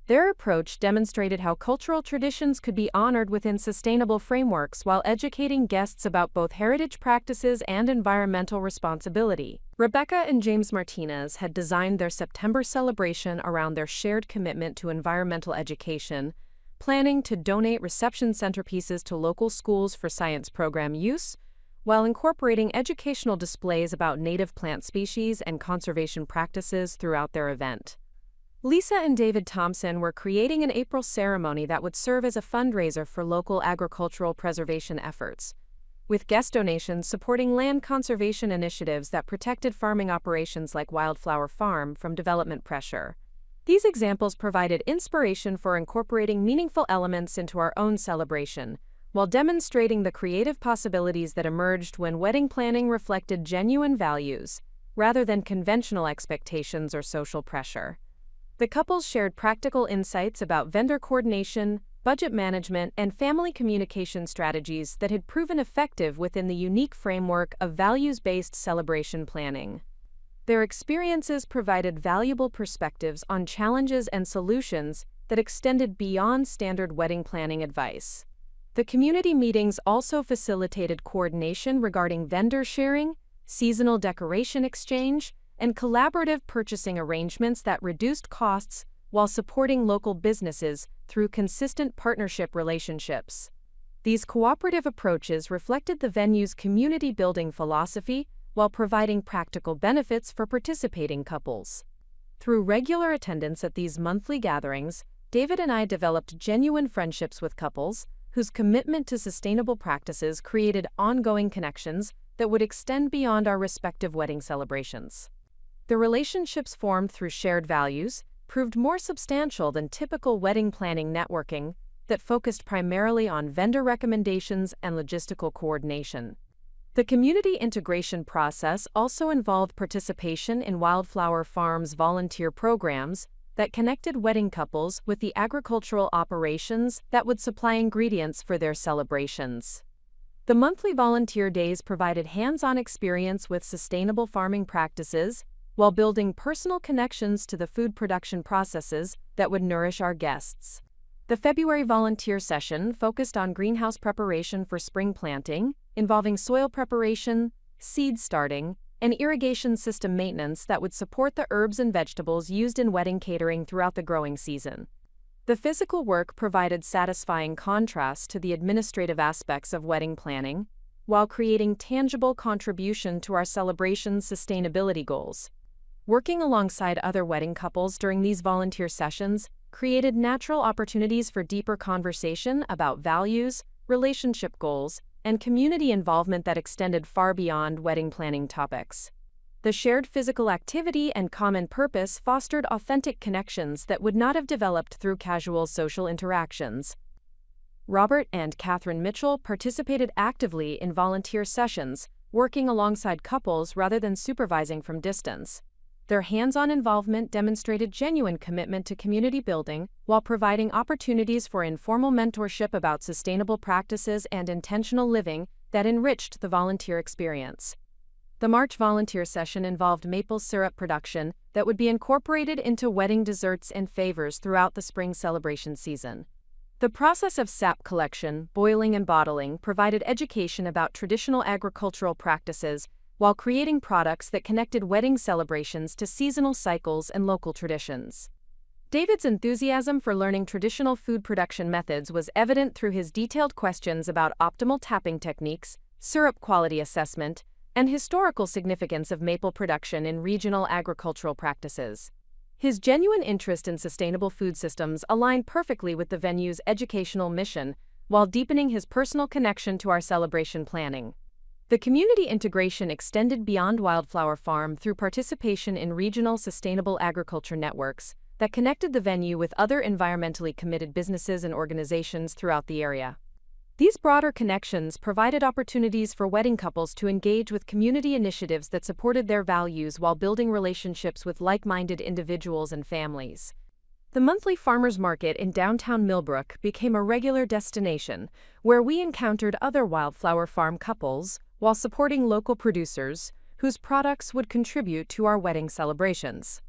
Their approach demonstrated how cultural traditions could be honored within sustainable frameworks while educating guests about both heritage practices and environmental responsibility. Rebecca and James Martinez had designed their September celebration around their shared commitment to environmental education, planning to donate reception centerpieces to local schools for science program use, while incorporating educational displays about native plant species and conservation practices throughout their event. Lisa and David Thompson were creating an April ceremony that would serve as a fundraiser for local agricultural preservation efforts, with guest donations supporting land conservation initiatives that protected farming operations like Wildflower Farm from development pressure. These examples provided inspiration for incorporating meaningful elements into our own celebration, while demonstrating the creative possibilities that emerged when wedding planning reflected genuine values, rather than conventional expectations or social pressure. The couples shared practical insights about vendor coordination, budget management, and family communication strategies that had proven effective within the unique framework of values-based celebration planning. Their experiences provided valuable perspectives on challenges and solutions that extended beyond standard wedding planning advice. The community meetings also facilitated coordination regarding vendor sharing, seasonal decoration exchange, and collaborative purchasing arrangements that reduced costs while supporting local businesses through consistent partnership relationships. These cooperative approaches reflected the venue's community-building philosophy while providing practical benefits for participating couples. Through regular attendance at these monthly gatherings, David and I developed genuine friendships with couples whose commitment to sustainable practices created ongoing connections that would extend beyond our respective wedding celebrations. The relationships formed through shared values proved more substantial than typical wedding planning networking that focused primarily on vendor recommendations and logistical coordination. The community integration process also involved participation in Wildflower Farm's volunteer programs that connected wedding couples with the agricultural operations that would supply ingredients for their celebrations. The monthly volunteer days provided hands-on experience with sustainable farming practices while building personal connections to the food production processes that would nourish our guests. The February volunteer session focused on greenhouse preparation for spring planting, involving soil preparation, seed starting, and irrigation system maintenance that would support the herbs and vegetables used in wedding catering throughout the growing season. The physical work provided satisfying contrast to the administrative aspects of wedding planning, while creating tangible contribution to our celebration's sustainability goals. Working alongside other wedding couples during these volunteer sessions created natural opportunities for deeper conversation about values, relationship goals, and community involvement that extended far beyond wedding planning topics. The shared physical activity and common purpose fostered authentic connections that would not have developed through casual social interactions. Robert and Catherine Mitchell participated actively in volunteer sessions, working alongside couples rather than supervising from distance. Their hands-on involvement demonstrated genuine commitment to community building while providing opportunities for informal mentorship about sustainable practices and intentional living that enriched the volunteer experience. The March volunteer session involved maple syrup production that would be incorporated into wedding desserts and favors throughout the spring celebration season. The process of sap collection, boiling, and bottling provided education about traditional agricultural practices while creating products that connected wedding celebrations to seasonal cycles and local traditions. David's enthusiasm for learning traditional food production methods was evident through his detailed questions about optimal tapping techniques, syrup quality assessment, and historical significance of maple production in regional agricultural practices. His genuine interest in sustainable food systems aligned perfectly with the venue's educational mission, while deepening his personal connection to our celebration planning. The community integration extended beyond Wildflower Farm through participation in regional sustainable agriculture networks that connected the venue with other environmentally committed businesses and organizations throughout the area. These broader connections provided opportunities for wedding couples to engage with community initiatives that supported their values while building relationships with like-minded individuals and families. The monthly farmers market in downtown Millbrook became a regular destination where we encountered other Wildflower Farm couples while supporting local producers whose products would contribute to our wedding celebrations.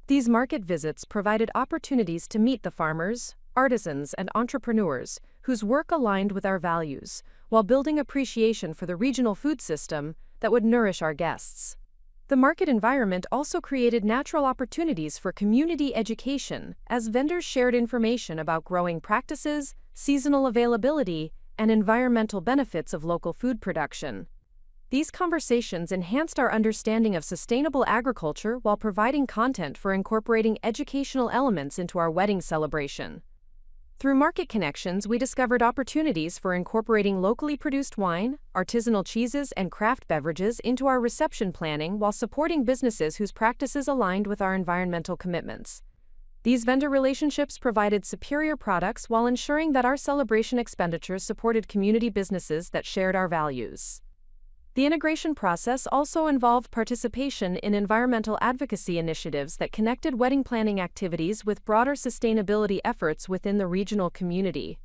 These market visits provided opportunities to meet the farmers, artisans, and entrepreneurs whose work aligned with our values, while building appreciation for the regional food system that would nourish our guests. The market environment also created natural opportunities for community education as vendors shared information about growing practices, seasonal availability, and environmental benefits of local food production. These conversations enhanced our understanding of sustainable agriculture while providing content for incorporating educational elements into our wedding celebration. Through market connections, we discovered opportunities for incorporating locally produced wine, artisanal cheeses, and craft beverages into our reception planning while supporting businesses whose practices aligned with our environmental commitments. These vendor relationships provided superior products while ensuring that our celebration expenditures supported community businesses that shared our values. The integration process also involved participation in environmental advocacy initiatives that connected wedding planning activities with broader sustainability efforts within the regional community.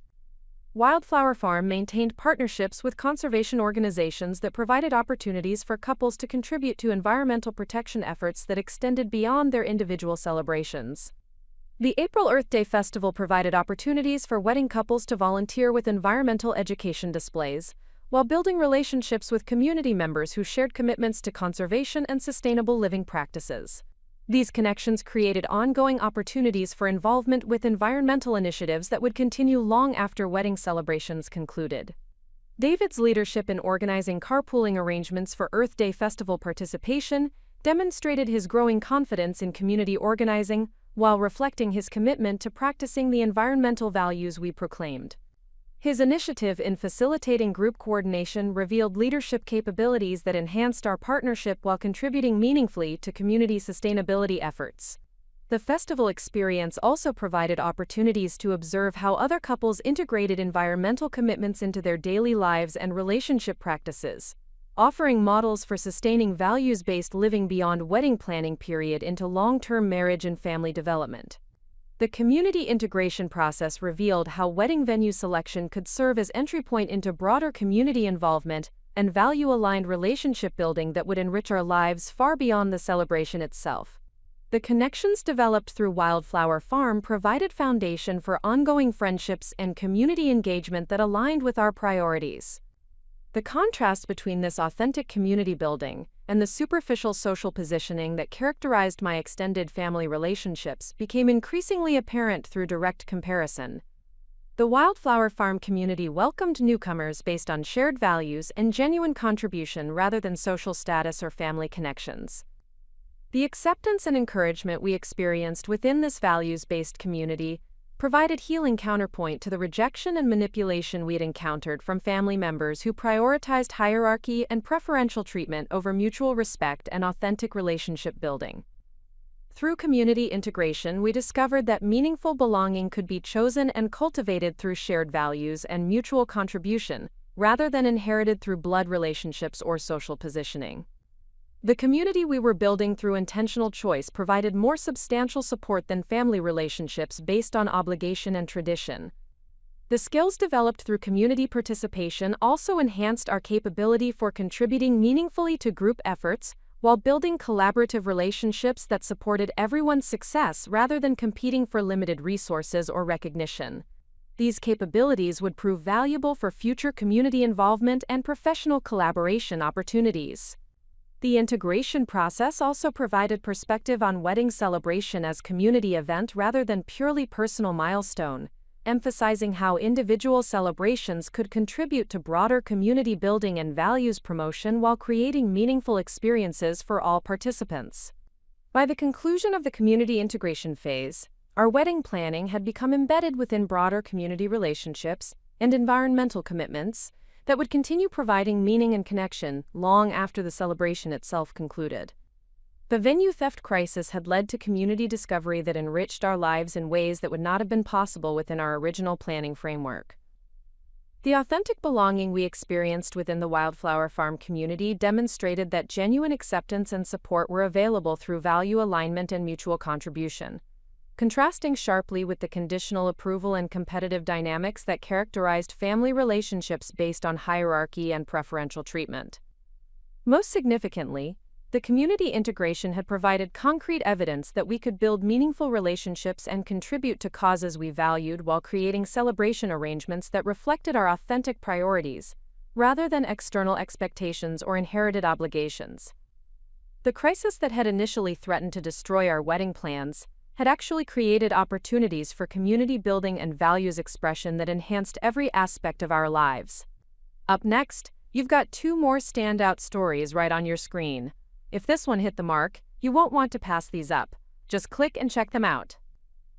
Wildflower Farm maintained partnerships with conservation organizations that provided opportunities for couples to contribute to environmental protection efforts that extended beyond their individual celebrations. The April Earth Day Festival provided opportunities for wedding couples to volunteer with environmental education displays, while building relationships with community members who shared commitments to conservation and sustainable living practices. These connections created ongoing opportunities for involvement with environmental initiatives that would continue long after wedding celebrations concluded. David's leadership in organizing carpooling arrangements for Earth Day Festival participation demonstrated his growing confidence in community organizing, while reflecting his commitment to practicing the environmental values we proclaimed. His initiative in facilitating group coordination revealed leadership capabilities that enhanced our partnership while contributing meaningfully to community sustainability efforts. The festival experience also provided opportunities to observe how other couples integrated environmental commitments into their daily lives and relationship practices, offering models for sustaining values-based living beyond wedding planning period into long-term marriage and family development. The community integration process revealed how wedding venue selection could serve as entry point into broader community involvement and value-aligned relationship building that would enrich our lives far beyond the celebration itself. The connections developed through Wildflower Farm provided foundation for ongoing friendships and community engagement that aligned with our priorities. The contrast between this authentic community building and the superficial social positioning that characterized my extended family relationships became increasingly apparent through direct comparison. The Wildflower Farm community welcomed newcomers based on shared values and genuine contribution rather than social status or family connections. The acceptance and encouragement we experienced within this values-based community provided healing counterpoint to the rejection and manipulation we had encountered from family members who prioritized hierarchy and preferential treatment over mutual respect and authentic relationship building. Through community integration, we discovered that meaningful belonging could be chosen and cultivated through shared values and mutual contribution, rather than inherited through blood relationships or social positioning. The community we were building through intentional choice provided more substantial support than family relationships based on obligation and tradition. The skills developed through community participation also enhanced our capability for contributing meaningfully to group efforts, while building collaborative relationships that supported everyone's success rather than competing for limited resources or recognition. These capabilities would prove valuable for future community involvement and professional collaboration opportunities. The integration process also provided perspective on wedding celebration as community event rather than purely personal milestone, emphasizing how individual celebrations could contribute to broader community building and values promotion while creating meaningful experiences for all participants. By the conclusion of the community integration phase, our wedding planning had become embedded within broader community relationships and environmental commitments that would continue providing meaning and connection long after the celebration itself concluded. The venue theft crisis had led to community discovery that enriched our lives in ways that would not have been possible within our original planning framework. The authentic belonging we experienced within the Wildflower Farm community demonstrated that genuine acceptance and support were available through value alignment and mutual contribution, contrasting sharply with the conditional approval and competitive dynamics that characterized family relationships based on hierarchy and preferential treatment. Most significantly, the community integration had provided concrete evidence that we could build meaningful relationships and contribute to causes we valued while creating celebration arrangements that reflected our authentic priorities, rather than external expectations or inherited obligations. The crisis that had initially threatened to destroy our wedding plans had actually created opportunities for community building and values expression that enhanced every aspect of our lives. Up next, you've got two more standout stories right on your screen. If this one hit the mark, you won't want to pass these up. Just click and check them out.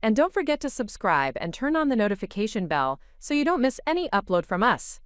And don't forget to subscribe and turn on the notification bell so you don't miss any upload from us.